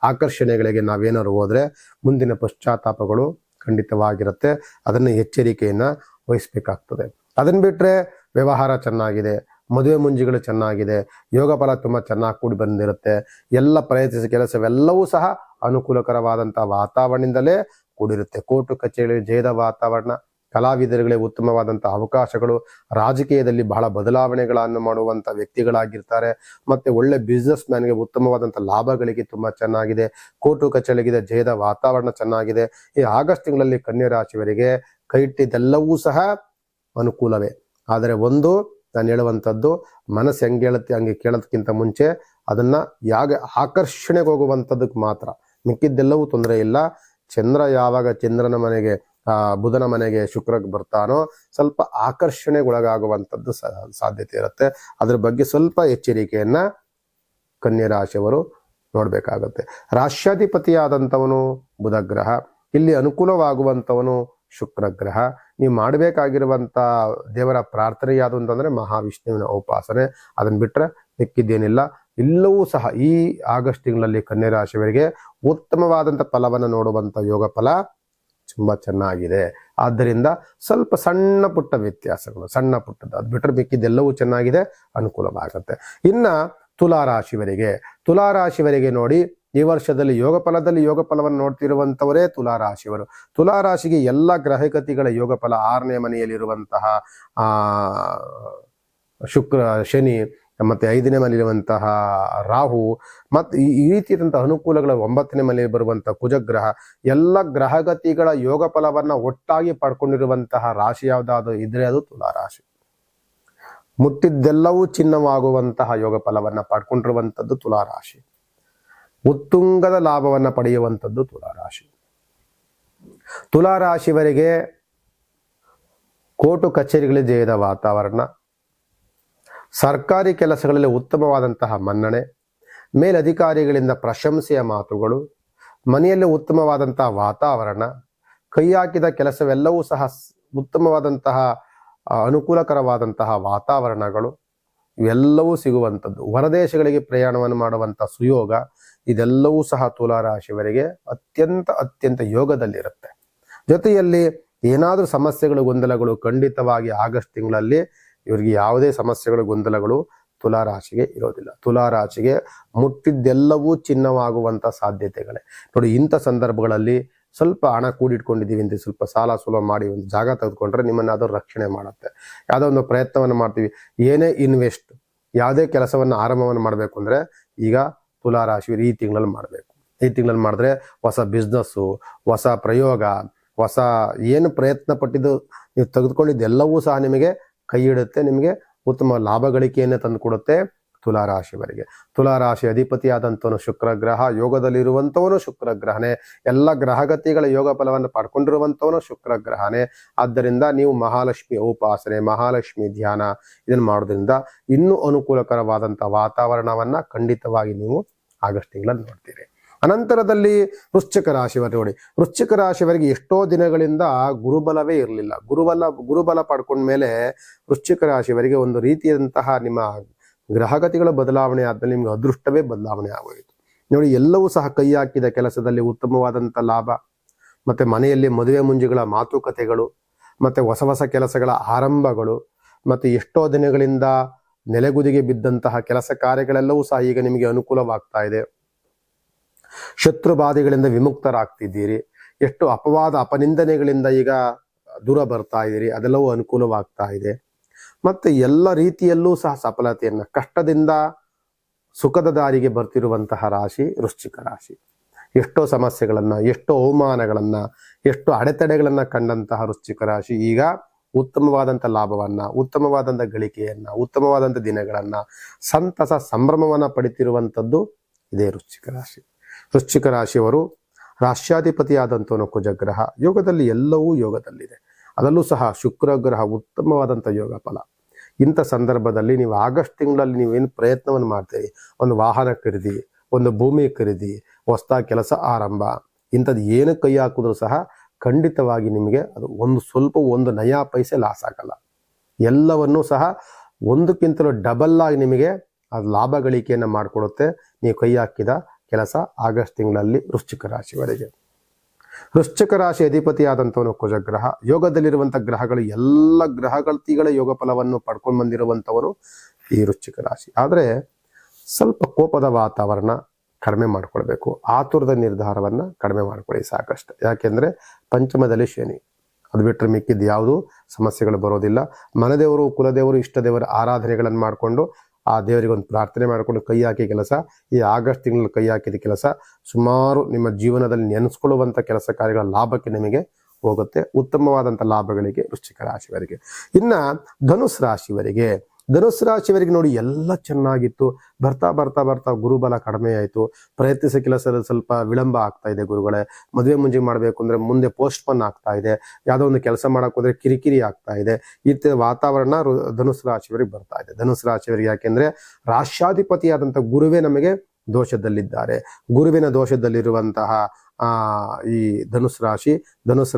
S1: ಆಕರ್ಷಣೆಗಳಿಗೆ ನಾವೇನಾದ್ರು ಹೋದ್ರೆ ಮುಂದಿನ ಪಶ್ಚಾತ್ತಾಪಗಳು ಖಂಡಿತವಾಗಿರುತ್ತೆ. ಅದನ್ನ ಎಚ್ಚರಿಕೆಯನ್ನ ವಹಿಸ್ಬೇಕಾಗ್ತದೆ. ಅದನ್ನ ಬಿಟ್ರೆ ವ್ಯವಹಾರ ಚೆನ್ನಾಗಿದೆ, ಮದುವೆ ಮುಂಜಿಗಳು ಚೆನ್ನಾಗಿದೆ, ಯೋಗ ಫಲ ತುಂಬಾ ಚೆನ್ನಾಗಿ ಕೂಡಿ ಬಂದಿರುತ್ತೆ. ಎಲ್ಲ ಪ್ರಯತ್ನಿಸಿದ ಕೆಲಸವೆಲ್ಲವೂ ಸಹ ಅನುಕೂಲಕರವಾದಂತಹ ವಾತಾವರಣದಿಂದಲೇ ಕೂಡಿರುತ್ತೆ. ಕೋರ್ಟು ಕಚೇರಿ ಜಯದ ವಾತಾವರಣ, ಕಲಾವಿದರುಗಳಿಗೆ ಉತ್ತಮವಾದಂತಹ ಅವಕಾಶಗಳು, ರಾಜಕೀಯದಲ್ಲಿ ಬಹಳ ಬದಲಾವಣೆಗಳನ್ನು ಮಾಡುವಂತ ವ್ಯಕ್ತಿಗಳಾಗಿರ್ತಾರೆ. ಮತ್ತೆ ಒಳ್ಳೆ ಬಿಸ್ನೆಸ್ ಮ್ಯಾನ್ಗೆ ಉತ್ತಮವಾದಂತಹ ಲಾಭಗಳಿಗೆ ತುಂಬಾ ಚೆನ್ನಾಗಿದೆ. ಕೋರ್ಟು ಕಚೇರಿಗಿದೆ ಜಯದ ವಾತಾವರಣ ಚೆನ್ನಾಗಿದೆ. ಈ ಆಗಸ್ಟ್ ತಿಂಗಳಲ್ಲಿ ಕನ್ಯಾ ರಾಶಿಯವರಿಗೆ ಕೈ ಇಟ್ಟಿದ್ದೆಲ್ಲವೂ ಸಹ ಅನುಕೂಲವೇ. ಆದರೆ ಒಂದು ನಾನು ಹೇಳುವಂಥದ್ದು, ಮನಸ್ಸು ಹೆಂಗೆ ಹೇಳುತ್ತೆ ಹಂಗೆ ಕೇಳೋದಕ್ಕಿಂತ ಮುಂಚೆ ಅದನ್ನ ಯಾಗ ಆಕರ್ಷಣೆಗೆ ಹೋಗುವಂಥದ್ದಕ್ಕೆ ಮಾತ್ರ, ಮಿಕ್ಕಿದ್ದೆಲ್ಲವೂ ತೊಂದರೆ ಇಲ್ಲ. ಚಂದ್ರ ಯಾವಾಗ ಚಂದ್ರನ ಮನೆಗೆ ಬುಧನ ಮನೆಗೆ ಶುಕ್ರಕ್ಕೆ ಬರ್ತಾನೋ ಸ್ವಲ್ಪ ಆಕರ್ಷಣೆಗೊಳಗಾಗುವಂಥದ್ದು ಸಾಧ್ಯತೆ ಇರುತ್ತೆ. ಅದ್ರ ಬಗ್ಗೆ ಸ್ವಲ್ಪ ಎಚ್ಚರಿಕೆಯನ್ನ ಕನ್ಯಾ ರಾಶಿಯವರು ನೋಡ್ಬೇಕಾಗತ್ತೆ. ರಾಷ್ಟ್ರಾಧಿಪತಿಯಾದಂಥವನು ಬುಧ ಗ್ರಹ, ಇಲ್ಲಿ ಅನುಕೂಲವಾಗುವಂಥವನು ಶುಕ್ರ ಗ್ರಹ. ನೀವು ಮಾಡಬೇಕಾಗಿರುವಂತ ದೇವರ ಪ್ರಾರ್ಥನೆ ಯಾವುದು ಅಂತಂದ್ರೆ ಮಹಾವಿಷ್ಣುವಿನ ಉಪಾಸನೆ. ಅದನ್ನ ಬಿಟ್ರೆ ಮಿಕ್ಕಿದ್ದೇನಿಲ್ಲ. ಎಲ್ಲವೂ ಸಹ ಈ ಆಗಸ್ಟ್ ತಿಂಗಳಲ್ಲಿ ಕನ್ಯಾ ರಾಶಿಯವರಿಗೆ ಉತ್ತಮವಾದಂತ ಫಲವನ್ನು ನೋಡುವಂತ ಯೋಗ ಫಲ ತುಂಬಾ ಚೆನ್ನಾಗಿದೆ. ಆದ್ದರಿಂದ ಸ್ವಲ್ಪ ಸಣ್ಣ ಪುಟ್ಟ ವ್ಯತ್ಯಾಸಗಳು, ಸಣ್ಣ ಪುಟ್ಟದ್ದು, ಅದು ಬಿಟ್ಟರೆ ಮಿಕ್ಕಿದ್ದೆಲ್ಲವೂ ಚೆನ್ನಾಗಿದೆ, ಅನುಕೂಲವಾಗುತ್ತೆ. ಇನ್ನ ತುಲಾರಾಶಿವರಿಗೆ ನೋಡಿ, ಈ ವರ್ಷದಲ್ಲಿ ಯೋಗ ಫಲವನ್ನು ನೋಡ್ತಿರುವಂತವರೇ ತುಲಾರಾಶಿಯವರು. ತುಲಾರಾಶಿಗೆ ಎಲ್ಲ ಗ್ರಹಗತಿಗಳ ಯೋಗ ಫಲ 6ನೇ ಮನೆಯಲ್ಲಿರುವಂತಹ ಶುಕ್ರ, ಶನಿ, ಮತ್ತೆ 5ನೇ ಮನೆಯಲ್ಲಿರುವಂತಹ ರಾಹು, ಮತ್ತೆ ಈ ರೀತಿಯಾದಂತಹ ಅನುಕೂಲಗಳ 9ನೇ ಮನೆಯಲ್ಲಿ ಬರುವಂತಹ ಕುಜಗ್ರಹ, ಎಲ್ಲ ಗ್ರಹಗತಿಗಳ ಯೋಗ ಫಲವನ್ನ ಒಟ್ಟಾಗಿ ಪಡ್ಕೊಂಡಿರುವಂತಹ ರಾಶಿ ಯಾವ್ದಾದ್ರು ಇದ್ರೆ ಅದು ತುಲಾರಾಶಿ. ಮುಟ್ಟಿದ್ದೆಲ್ಲವೂ ಚಿನ್ನವಾಗುವಂತಹ ಯೋಗ ಫಲವನ್ನ ಪಡ್ಕೊಂಡಿರುವಂತದ್ದು ತುಲಾರಾಶಿ. ಉತ್ತುಂಗದ ಲಾಭವನ್ನ ಪಡೆಯುವಂಥದ್ದು ತುಲಾರಾಶಿ. ತುಲಾರಾಶಿವರಿಗೆ ಕೋರ್ಟು ಕಚೇರಿಗಳಲ್ಲಿ ಜಯದ ವಾತಾವರಣ, ಸರ್ಕಾರಿ ಕೆಲಸಗಳಲ್ಲಿ ಉತ್ತಮವಾದಂತಹ ಮನ್ನಣೆ, ಮೇಲಧಿಕಾರಿಗಳಿಂದ ಪ್ರಶಂಸೆಯ ಮಾತುಗಳು, ಮನೆಯಲ್ಲಿ ಉತ್ತಮವಾದಂತಹ ವಾತಾವರಣ, ಕೈ ಹಾಕಿದ ಕೆಲಸವೆಲ್ಲವೂ ಸಹ ಉತ್ತಮವಾದಂತಹ ಅನುಕೂಲಕರವಾದಂತಹ ವಾತಾವರಣಗಳು ಇವೆಲ್ಲವೂ ಸಿಗುವಂಥದ್ದು. ಹೊರದೇಶಗಳಿಗೆ ಪ್ರಯಾಣವನ್ನು ಮಾಡುವಂಥ ಸುಯೋಗ ಇದೆಲ್ಲವೂ ಸಹ ತುಲಾರಾಶಿಯವರಿಗೆ ಅತ್ಯಂತ ಯೋಗದಲ್ಲಿರುತ್ತೆ. ಜೊತೆಯಲ್ಲಿ ಏನಾದರೂ ಸಮಸ್ಯೆಗಳು ಗೊಂದಲಗಳು ಖಂಡಿತವಾಗಿ ಆಗಸ್ಟ್ ತಿಂಗಳಲ್ಲಿ ಇವರಿಗೆ ಯಾವುದೇ ಸಮಸ್ಯೆಗಳು ಗೊಂದಲಗಳು ತುಲಾರಾಶಿಗೆ ಇರೋದಿಲ್ಲ. ತುಲಾರಾಶಿಗೆ ಮುಟ್ಟಿದ್ದೆಲ್ಲವೂ ಚಿನ್ನವಾಗುವಂಥ ಸಾಧ್ಯತೆಗಳೇ. ನೋಡಿ, ಇಂಥ ಸಂದರ್ಭಗಳಲ್ಲಿ ಸ್ವಲ್ಪ ಹಣ ಕೂಡಿಟ್ಕೊಂಡಿದ್ದೀವಿ ಅಂತ ಸ್ವಲ್ಪ ಸಾಲ ಸುಲಭ ಮಾಡಿ ಒಂದು ಜಾಗ ತೆಗೆದುಕೊಂಡ್ರೆ ನಿಮ್ಮನ್ನು ಅದು ರಕ್ಷಣೆ ಮಾಡುತ್ತೆ. ಯಾವುದೋ ಒಂದು ಪ್ರಯತ್ನವನ್ನು ಮಾಡ್ತೀವಿ, ಏನೇ ಇನ್ವೆಸ್ಟ್ ಯಾವುದೇ ಕೆಲಸವನ್ನು ಆರಂಭವನ್ನು ಮಾಡಬೇಕು ಅಂದರೆ ಈಗ ತುಲಾರಾಶಿಯವರು ಈ ತಿಂಗಳಲ್ಲಿ ಮಾಡಬೇಕು. ಈ ತಿಂಗಳಲ್ಲಿ ಮಾಡಿದ್ರೆ ಹೊಸ ಬಿಸ್ನೆಸ್ಸು, ಹೊಸ ಪ್ರಯೋಗ, ಹೊಸ ಏನು ಪ್ರಯತ್ನ ಪಟ್ಟಿದ್ದು ನೀವು ತೆಗೆದುಕೊಂಡಿದ್ದೆಲ್ಲವೂ ಸಹ ನಿಮಗೆ ಕೈ ಹಿಡುತ್ತೆ, ನಿಮಗೆ ಉತ್ತಮ ಲಾಭ ಗಳಿಕೆಯನ್ನು ತಂದು ಕೊಡುತ್ತೆ ತುಲಾರಾಶಿಯವರಿಗೆ. ತುಲಾರಾಶಿ ಅಧಿಪತಿಯಾದಂಥವನು ಶುಕ್ರ ಗ್ರಹ, ಯೋಗದಲ್ಲಿರುವಂಥವನು ಶುಕ್ರ ಗ್ರಹನೇ, ಎಲ್ಲ ಗ್ರಹಗತಿಗಳ ಯೋಗ ಫಲವನ್ನು ಪಡ್ಕೊಂಡಿರುವಂಥವನು ಶುಕ್ರ ಗ್ರಹನೇ. ಆದ್ದರಿಂದ ನೀವು ಮಹಾಲಕ್ಷ್ಮಿ ಉಪಾಸನೆ, ಮಹಾಲಕ್ಷ್ಮಿ ಧ್ಯಾನ ಇದನ್ನು ಮಾಡೋದ್ರಿಂದ ಇನ್ನೂ ಅನುಕೂಲಕರವಾದಂಥ ವಾತಾವರಣವನ್ನ ಖಂಡಿತವಾಗಿ ನೀವು ಆಗಸ್ಟ್ ತಿಂಗಳಲ್ಲಿ ನೋಡ್ತೀರಿ. ಅನಂತರದಲ್ಲಿ ವೃಶ್ಚಿಕ ರಾಶಿಯವರು ನೋಡಿ, ವೃಶ್ಚಿಕ ರಾಶಿಯವರಿಗೆ ಎಷ್ಟೋ ದಿನಗಳಿಂದ ಗುರುಬಲವೇ ಇರಲಿಲ್ಲ. ಗುರುಬಲ ಪಡ್ಕೊಂಡ ಮೇಲೆ ವೃಶ್ಚಿಕ ರಾಶಿಯವರಿಗೆ ಒಂದು ರೀತಿಯಾದಂತಹ ನಿಮ್ಮ ಗ್ರಹಗತಿಗಳ ಬದಲಾವಣೆ ಆದ್ಮೇಲೆ ನಿಮ್ಗೆ ಅದೃಷ್ಟವೇ ಬದಲಾವಣೆ ಆಗೋಯಿತು. ನೋಡಿ, ಎಲ್ಲವೂ ಸಹ ಕೈ ಹಾಕಿದ ಕೆಲಸದಲ್ಲಿ ಉತ್ತಮವಾದಂಥ ಲಾಭ, ಮತ್ತೆ ಮನೆಯಲ್ಲಿ ಮದುವೆ ಮುಂಜಿಗಳ ಮಾತುಕತೆಗಳು, ಮತ್ತೆ ಹೊಸ ಹೊಸ ಕೆಲಸಗಳ ಆರಂಭಗಳು, ಮತ್ತೆ ಎಷ್ಟೋ ದಿನಗಳಿಂದ ನೆಲೆಗುದಿಗೆ ಬಿದ್ದಂತಹ ಕೆಲಸ ಕಾರ್ಯಗಳೆಲ್ಲವೂ ಸಹ ಈಗ ನಿಮಗೆ ಅನುಕೂಲವಾಗ್ತಾ ಇದೆ. ಶತ್ರು ಬಾಧೆಗಳಿಂದ ವಿಮುಕ್ತರಾಗ್ತಿದ್ದೀರಿ. ಎಷ್ಟು ಅಪವಾದ ಅಪನಿಂದನೆಗಳಿಂದ ಈಗ ದೂರ ಬರ್ತಾ ಇದ್ದೀರಿ, ಅದೆಲ್ಲವೂ ಅನುಕೂಲವಾಗ್ತಾ ಇದೆ. ಮತ್ತೆ ಎಲ್ಲ ರೀತಿಯಲ್ಲೂ ಸಹ ಸಫಲತೆಯನ್ನ, ಕಷ್ಟದಿಂದ ಸುಖದ ದಾರಿಗೆ ಬರ್ತಿರುವಂತಹ ರಾಶಿ ವೃಶ್ಚಿಕ ರಾಶಿ. ಎಷ್ಟೋ ಸಮಸ್ಯೆಗಳನ್ನ, ಎಷ್ಟೋ ಅವಮಾನಗಳನ್ನ, ಎಷ್ಟೋ ಅಡೆತಡೆಗಳನ್ನ ಕಂಡಂತಹ ವೃಶ್ಚಿಕ ರಾಶಿ ಈಗ ಉತ್ತಮವಾದಂಥ ಲಾಭವನ್ನ, ಉತ್ತಮವಾದಂಥ ಗಳಿಕೆಯನ್ನ, ಉತ್ತಮವಾದಂಥ ದಿನಗಳನ್ನ, ಸಂತಸ ಸಂಭ್ರಮವನ್ನ ಪಡಿತಿರುವಂಥದ್ದು ಇದೇ ವೃಶ್ಚಿಕ ರಾಶಿ. ವೃಶ್ಚಿಕ ರಾಶಿಯವರು ರಾಶ್ಯಾಧಿಪತಿಯಾದಂಥವನು ಕುಜಗ್ರಹ, ಯೋಗದಲ್ಲಿ ಎಲ್ಲವೂ ಯೋಗದಲ್ಲಿದೆ. ಅದರಲ್ಲೂ ಸಹ ಶುಕ್ರ ಗ್ರಹ ಉತ್ತಮವಾದಂಥ ಯೋಗ ಫಲ. ಇಂಥ ಸಂದರ್ಭದಲ್ಲಿ ನೀವು ಆಗಸ್ಟ್ ತಿಂಗಳಲ್ಲಿ ನೀವೇನು ಪ್ರಯತ್ನವನ್ನು ಮಾಡ್ತೀರಿ, ಒಂದು ವಾಹನ ಖರೀದಿ, ಒಂದು ಭೂಮಿ ಖರೀದಿ, ಹೊಸ ಕೆಲಸ ಆರಂಭ, ಇಂಥದ್ದು ಏನು ಕೈ ಹಾಕಿದ್ರು ಸಹ ಖಂಡಿತವಾಗಿ ನಿಮಗೆ ಅದು ಒಂದು ನಯಾ ಪೈಸೆ ಲಾಸ್ ಆಗಲ್ಲ. ಎಲ್ಲವನ್ನೂ ಸಹ ಒಂದಕ್ಕಿಂತಲೂ ಡಬಲ್ ಆಗಿ ನಿಮಗೆ ಅದು ಲಾಭ ಗಳಿಕೆಯನ್ನು ಮಾಡಿಕೊಡುತ್ತೆ ನೀವು ಕೈ ಹಾಕಿದ ಕೆಲಸ ಆಗಸ್ಟ್ ತಿಂಗಳಲ್ಲಿ ವೃಶ್ಚಿಕ ರಾಶಿವರೆಗೆ. ವೃಶ್ಚಿಕ ರಾಶಿ ಅಧಿಪತಿಯಾದಂಥವನು ಕುಜಗ್ರಹ, ಯೋಗದಲ್ಲಿರುವಂಥ ಗ್ರಹಗಳು ಎಲ್ಲ ಗ್ರಹಗತಿಗಳ ಯೋಗ ಫಲವನ್ನು ಪಡ್ಕೊಂಡು ಬಂದಿರುವಂಥವರು ಈ ವೃಶ್ಚಿಕ ರಾಶಿ. ಆದರೆ ಸ್ವಲ್ಪ ಕೋಪದ ವಾತಾವರಣ ಕಡಿಮೆ ಮಾಡ್ಕೊಳ್ಬೇಕು, ಆತುರದ ನಿರ್ಧಾರವನ್ನು ಕಡಿಮೆ ಮಾಡ್ಕೊಳ್ಳಿ ಸಾಕಷ್ಟು. ಯಾಕೆಂದರೆ ಪಂಚಮದಲ್ಲಿ ಶನಿ, ಅದು ಬಿಟ್ಟರೆ ಮಿಕ್ಕಿದ್ದು ಯಾವುದೂ ಸಮಸ್ಯೆಗಳು ಬರೋದಿಲ್ಲ. ಮನೆದೇವರು, ಕುಲದೇವರು, ಇಷ್ಟ ದೇವರ ಆರಾಧನೆಗಳನ್ನು ಮಾಡಿಕೊಂಡು ಆ ದೇವರಿಗೆ ಒಂದು ಪ್ರಾರ್ಥನೆ ಮಾಡಿಕೊಂಡು ಕೈ ಹಾಕಿ ಕೆಲಸ, ಈ ಆಗಸ್ಟ್ ತಿಂಗಳಲ್ಲಿ ಕೈ ಹಾಕಿದ ಕೆಲಸ ಸುಮಾರು ನಿಮ್ಮ ಜೀವನದಲ್ಲಿ ನೆನೆಸ್ಕೊಳ್ಳುವಂಥ ಕೆಲಸ ಕಾರ್ಯಗಳ ಲಾಭಕ್ಕೆ ನಿಮಗೆ ಹೋಗುತ್ತೆ. ಉತ್ತಮವಾದಂಥ ಲಾಭಗಳಿಗೆ ವೃಶ್ಚಿಕ ರಾಶಿಯವರಿಗೆ. ಇನ್ನು ಧನುಸ್ ರಾಶಿಯವರಿಗೆ ನೋಡಿ, ಎಲ್ಲ ಚೆನ್ನಾಗಿತ್ತು. ಬರ್ತಾ ಬರ್ತಾ ಬರ್ತಾ ಗುರುಬಲ ಕಡಿಮೆ ಆಯಿತು. ಪ್ರಯತ್ನಿಸ ಕೆಲಸದಲ್ಲಿ ಸ್ವಲ್ಪ ವಿಳಂಬ ಆಗ್ತಾ ಇದೆ ಗುರುಗಳೇ. ಮದುವೆ ಮುಂಜಿ ಮಾಡಬೇಕು ಅಂದರೆ ಮುಂದೆ ಪೋಸ್ಟ್ಪೋನ್ ಆಗ್ತಾ ಇದೆ. ಯಾವುದೋ ಒಂದು ಕೆಲಸ ಮಾಡಕ್ಕೆ ಹೋದ್ರೆ ಕಿರಿಕಿರಿ ಆಗ್ತಾ ಇದೆ. ಈ ವಾತಾವರಣ ಧನುಸ್ ರಾಶಿಯವರಿಗೆ ಬರ್ತಾ ಇದೆ. ಧನುಸ್ ರಾಶಿಯವರಿಗೆ ಯಾಕೆಂದ್ರೆ ರಾಶ್ಯಾಧಿಪತಿಯಾದಂಥ ಗುರುವೇ ನಮಗೆ ದೋಷದಲ್ಲಿದ್ದಾರೆ. ಗುರುವಿನ ದೋಷದಲ್ಲಿರುವಂತಹ ಈ ಧನುಸ್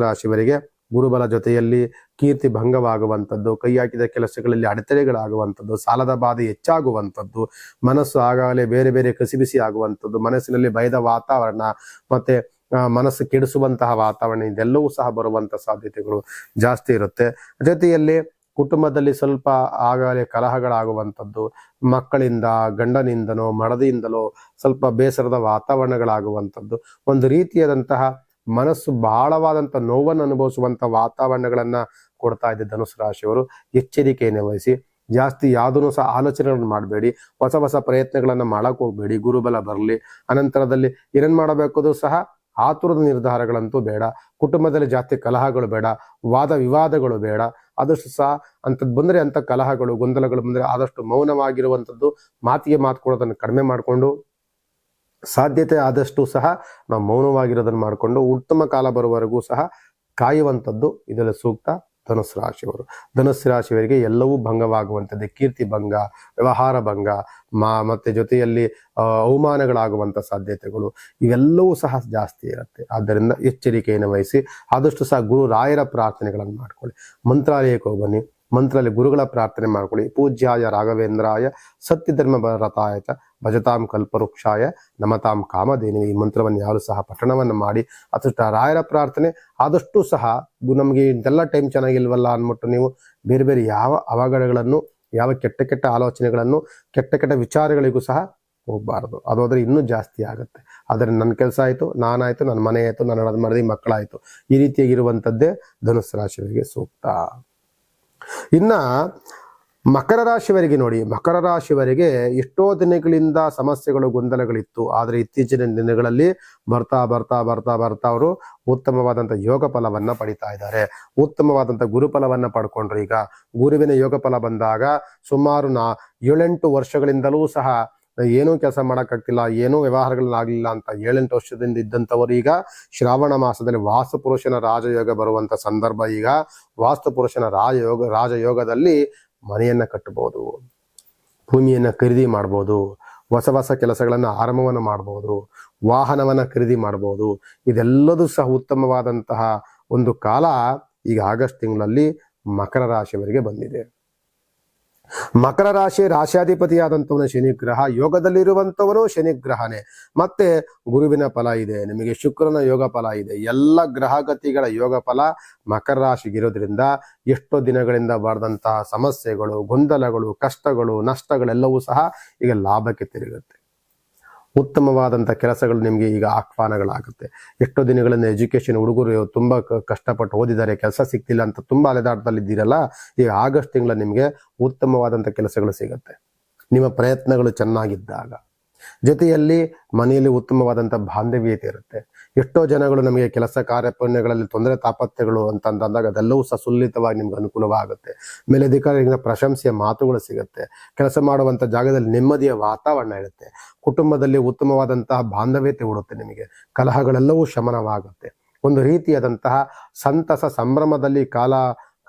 S1: ರಾಶಿಯವರಿಗೆ ಗುರುಬಲ ಜೊತೆಯಲ್ಲಿ ಕೀರ್ತಿ ಭಂಗವಾಗುವಂಥದ್ದು, ಕೈ ಹಾಕಿದ ಕೆಲಸಗಳಲ್ಲಿ ಅಡೆತಡೆಗಳಾಗುವಂಥದ್ದು, ಸಾಲದ ಬಾಧೆ ಹೆಚ್ಚಾಗುವಂಥದ್ದು, ಮನಸ್ಸು ಆಗಾಗಲೇ ಬೇರೆ ಬೇರೆ ಕಸಿಬಿಸಿ ಆಗುವಂಥದ್ದು, ಮನಸ್ಸಿನಲ್ಲಿ ಭಯದ ವಾತಾವರಣ, ಮತ್ತೆ ಮನಸ್ಸು ಕೆಡಿಸುವಂತಹ ವಾತಾವರಣ, ಇದೆಲ್ಲವೂ ಸಹ ಬರುವಂಥ ಸಾಧ್ಯತೆಗಳು ಜಾಸ್ತಿ ಇರುತ್ತೆ. ಜೊತೆಯಲ್ಲಿ ಕುಟುಂಬದಲ್ಲಿ ಸ್ವಲ್ಪ ಆಗಾಗಲೇ ಕಲಹಗಳಾಗುವಂಥದ್ದು, ಮಕ್ಕಳಿಂದ, ಗಂಡನಿಂದನೋ ಮಡದಿಯಿಂದಲೋ ಸ್ವಲ್ಪ ಬೇಸರದ ವಾತಾವರಣಗಳಾಗುವಂಥದ್ದು, ಒಂದು ರೀತಿಯಾದಂತಹ ಮನಸ್ಸು ಬಹಳವಾದಂಥ ನೋವನ್ನು ಅನುಭವಿಸುವಂಥ ವಾತಾವರಣಗಳನ್ನ ಕೊಡ್ತಾ ಇದೆ ಧನುಸ್ ರಾಶಿಯವರು. ಎಚ್ಚರಿಕೆಯನ್ನು ವಹಿಸಿ, ಜಾಸ್ತಿ ಯಾವುದನ್ನು ಸಹ ಆಲೋಚನೆಗಳನ್ನು ಮಾಡಬೇಡಿ, ಹೊಸ ಹೊಸ ಪ್ರಯತ್ನಗಳನ್ನು ಮಾಡಕ್ ಹೋಗ್ಬೇಡಿ. ಗುರುಬಲ ಬರಲಿ, ಅನಂತರದಲ್ಲಿ ಏನೇನು ಮಾಡಬೇಕು ಸಹ ಆತುರದ ನಿರ್ಧಾರಗಳಂತೂ ಬೇಡ. ಕುಟುಂಬದಲ್ಲಿ ಜಾಸ್ತಿ ಕಲಹಗಳು ಬೇಡ, ವಾದ ವಿವಾದಗಳು ಬೇಡ. ಆದಷ್ಟು ಸಹ ಅಂಥದ್ದು ಬಂದರೆ, ಅಂಥ ಕಲಹಗಳು ಗೊಂದಲಗಳು ಬಂದರೆ ಆದಷ್ಟು ಮೌನವಾಗಿರುವಂಥದ್ದು, ಮಾತಿಗೆ ಮಾತು ಕೊಡೋದನ್ನು ಕಡಿಮೆ ಮಾಡಿಕೊಂಡು, ಸಾಧ್ಯತೆ ಆದಷ್ಟು ಸಹ ನಾವು ಮೌನವಾಗಿರೋದನ್ನು ಮಾಡಿಕೊಂಡು ಉತ್ತಮ ಕಾಲ ಬರುವವರೆಗೂ ಸಹ ಕಾಯುವಂಥದ್ದು ಇದರಲ್ಲಿ ಸೂಕ್ತ. ಧನುಸ್ಸು ರಾಶಿಯವರು. ಧನುಸ್ಸು ರಾಶಿಯವರಿಗೆ ಎಲ್ಲವೂ ಭಂಗವಾಗುವಂಥದ್ದೇ. ಕೀರ್ತಿ ಭಂಗ, ವ್ಯವಹಾರ ಭಂಗ, ಮತ್ತೆ ಜೊತೆಯಲ್ಲಿ ಅವಮಾನಗಳಾಗುವಂಥ ಸಾಧ್ಯತೆಗಳು ಇವೆಲ್ಲವೂ ಸಹ ಜಾಸ್ತಿ ಇರುತ್ತೆ. ಆದ್ದರಿಂದ ಎಚ್ಚರಿಕೆಯನ್ನು ವಹಿಸಿ ಆದಷ್ಟು ಸಹ ಗುರು ರಾಯರ ಪ್ರಾರ್ಥನೆಗಳನ್ನು ಮಾಡ್ಕೊಳ್ಳಿ. ಮಂತ್ರಾಲಯಕ್ಕೆ ಹೋಗಿ ಬನ್ನಿ, ಮಂತ್ರಾಲಯ ಗುರುಗಳ ಪ್ರಾರ್ಥನೆ ಮಾಡ್ಕೊಳ್ಳಿ. ಪೂಜ್ಯಾಯ ರಾಘವೇಂದ್ರಾಯ ಸತ್ಯಧರ್ಮ ರಥಾಯ ಚ ಭಜತಾಂ ಕಲ್ಪವೃಕ್ಷಾಯ ನಮತಾಂ ಕಾಮಧೇನುವೆ. ಈ ಮಂತ್ರವನ್ನು ಯಾರು ಸಹ ಪಠಣವನ್ನು ಮಾಡಿ ಅದಷ್ಟು ರಾಯರ ಪ್ರಾರ್ಥನೆ ಆದಷ್ಟು ಸಹ ನಮಗೆ ಇದೆಲ್ಲ ಟೈಮ್ ಚೆನ್ನಾಗಿಲ್ವಲ್ಲ ಅಂದ್ಬಿಟ್ಟು ನೀವು ಬೇರೆ ಬೇರೆ ಯಾವ ಅವಘಡಗಳನ್ನು, ಯಾವ ಕೆಟ್ಟ ಕೆಟ್ಟ ಆಲೋಚನೆಗಳನ್ನು, ಕೆಟ್ಟ ಕೆಟ್ಟ ವಿಚಾರಗಳಿಗೂ ಸಹ ಹೋಗಬಾರ್ದು. ಅದಾದ್ರೆ ಇನ್ನೂ ಜಾಸ್ತಿ ಆಗುತ್ತೆ. ಆದರೆ ನನ್ನ ಕೆಲಸ ಆಯಿತು, ನಾನಾಯಿತು, ನನ್ನ ಮನೆ ಆಯಿತು, ನನ್ನ ಮರದಿ ಮಕ್ಕಳಾಯಿತು, ಈ ರೀತಿಯಾಗಿರುವಂಥದ್ದೇ ಧನುಸ್ಸು ರಾಶಿಯವರಿಗೆ ಸೂಕ್ತ. ಇನ್ನ ಮಕರ ರಾಶಿಯವರಿಗೆ ನೋಡಿ, ಮಕರ ರಾಶಿಯವರಿಗೆ ಎಷ್ಟೋ ದಿನಗಳಿಂದ ಸಮಸ್ಯೆಗಳು, ಗೊಂದಲಗಳಿತ್ತು. ಆದರೆ ಇತ್ತೀಚಿನ ದಿನಗಳಲ್ಲಿ ಬರ್ತಾ ಬರ್ತಾ ಬರ್ತಾ ಬರ್ತಾ ಅವರು ಉತ್ತಮವಾದಂಥ ಯೋಗ ಫಲವನ್ನ ಪಡಿತಾ ಇದ್ದಾರೆ. ಉತ್ತಮವಾದಂಥ ಗುರುಫಲವನ್ನ ಪಡ್ಕೊಂಡ್ರು. ಈಗ ಗುರುವಿನ ಯೋಗ ಫಲ ಬಂದಾಗ ಸುಮಾರು 7-8 ವರ್ಷಗಳಿಂದಲೂ ಸಹ ಏನೂ ಕೆಲಸ ಮಾಡೋಕ್ಕಾಗ್ತಿಲ್ಲ, ಏನೂ ವ್ಯವಹಾರಗಳನ್ನಾಗಲಿಲ್ಲ ಅಂತ 7-8 ವರ್ಷದಿಂದ ಇದ್ದಂಥವರು ಈಗ ಶ್ರಾವಣ ಮಾಸದಲ್ಲಿ ವಾಸ್ತುಪುರುಷನ ರಾಜಯೋಗ ಬರುವಂಥ ಸಂದರ್ಭ. ಈಗ ವಾಸ್ತುಪುರುಷನ ರಾಜಯೋಗದಲ್ಲಿ ಮನೆಯನ್ನ ಕಟ್ಟಬಹುದು, ಭೂಮಿಯನ್ನ ಖರೀದಿ ಮಾಡ್ಬೋದು, ಹೊಸ ಹೊಸ ಕೆಲಸಗಳನ್ನು ಆರಂಭವನ್ನು ಮಾಡ್ಬೋದು, ವಾಹನವನ್ನ ಖರೀದಿ ಮಾಡ್ಬೋದು. ಇದೆಲ್ಲದೂ ಸಹ ಉತ್ತಮವಾದಂತಹ ಒಂದು ಕಾಲ ಈಗ ಆಗಸ್ಟ್ ತಿಂಗಳಲ್ಲಿ ಮಕರ ರಾಶಿಯವರಿಗೆ ಬಂದಿದೆ. ಮಕರ ರಾಶಿ ರಾಶಿಯಾಧಿಪತಿಯಾದಂಥವನು ಶನಿಗ್ರಹ, ಯೋಗದಲ್ಲಿರುವಂಥವನು ಶನಿಗ್ರಹನೇ. ಮತ್ತೆ ಗುರುವಿನ ಫಲ ಇದೆ, ನಿಮಗೆ ಶುಕ್ರನ ಯೋಗ ಫಲ ಇದೆ. ಎಲ್ಲ ಗ್ರಹಗತಿಗಳ ಯೋಗ ಫಲ ಮಕರ ರಾಶಿಗಿರೋದ್ರಿಂದ ಎಷ್ಟೋ ದಿನಗಳಿಂದ ಬಾರದಂತಹ ಸಮಸ್ಯೆಗಳು, ಗೊಂದಲಗಳು, ಕಷ್ಟಗಳು, ನಷ್ಟಗಳೆಲ್ಲವೂ ಸಹ ಈಗ ಲಾಭಕ್ಕೆ ತಿರುಗುತ್ತೆ. ಉತ್ತಮವಾದಂಥ ಕೆಲಸಗಳು ನಿಮಗೆ ಈಗ ಆಹ್ವಾನಗಳಾಗುತ್ತೆ. ಎಷ್ಟೋ ದಿನಗಳಿಂದ ಎಜುಕೇಶನ್ ಹುಡುಗರು ತುಂಬ ಕಷ್ಟಪಟ್ಟು ಓದಿದ್ದಾರೆ, ಕೆಲಸ ಸಿಗ್ತಿಲ್ಲ ಅಂತ ತುಂಬ ಅಲೆದಾಟದಲ್ಲಿದ್ದೀರಲ್ಲ, ಈಗ ಆಗಸ್ಟ್ ತಿಂಗಳ ನಿಮಗೆ ಉತ್ತಮವಾದಂಥ ಕೆಲಸಗಳು ಸಿಗುತ್ತೆ ನಿಮ್ಮ ಪ್ರಯತ್ನಗಳು ಚೆನ್ನಾಗಿದ್ದಾಗ. ಜೊತೆಯಲ್ಲಿ ಮನೆಯಲ್ಲಿ ಉತ್ತಮವಾದಂಥ ಬಾಂಧವ್ಯತೆ ಇರುತ್ತೆ. ಎಷ್ಟೋ ಜನಗಳು ನಮಗೆ ಕೆಲಸ ಕಾರ್ಯಪಣ್ಯಗಳಲ್ಲಿ ತೊಂದರೆ ತಾಪತ್ರೆಗಳು ಅಂತಂದಾಗ ಅದೆಲ್ಲವೂ ಸುಲಿತವಾಗಿ ನಿಮ್ಗೆ ಅನುಕೂಲವಾಗುತ್ತೆ. ಮೇಲಧಿಕಾರಿಗಳಿಂದ ಪ್ರಶಂಸೆಯ ಮಾತುಗಳು ಸಿಗುತ್ತೆ. ಕೆಲಸ ಮಾಡುವಂಥ ಜಾಗದಲ್ಲಿ ನೆಮ್ಮದಿಯ ವಾತಾವರಣ ಇರುತ್ತೆ. ಕುಟುಂಬದಲ್ಲಿ ಉತ್ತಮವಾದಂತಹ ಬಾಂಧವ್ಯತೆ ಉಡುತ್ತೆ. ನಿಮಗೆ ಕಲಹಗಳೆಲ್ಲವೂ ಶಮನವಾಗುತ್ತೆ. ಒಂದು ರೀತಿಯಾದಂತಹ ಸಂತಸ ಸಂಭ್ರಮದಲ್ಲಿ ಕಾಲ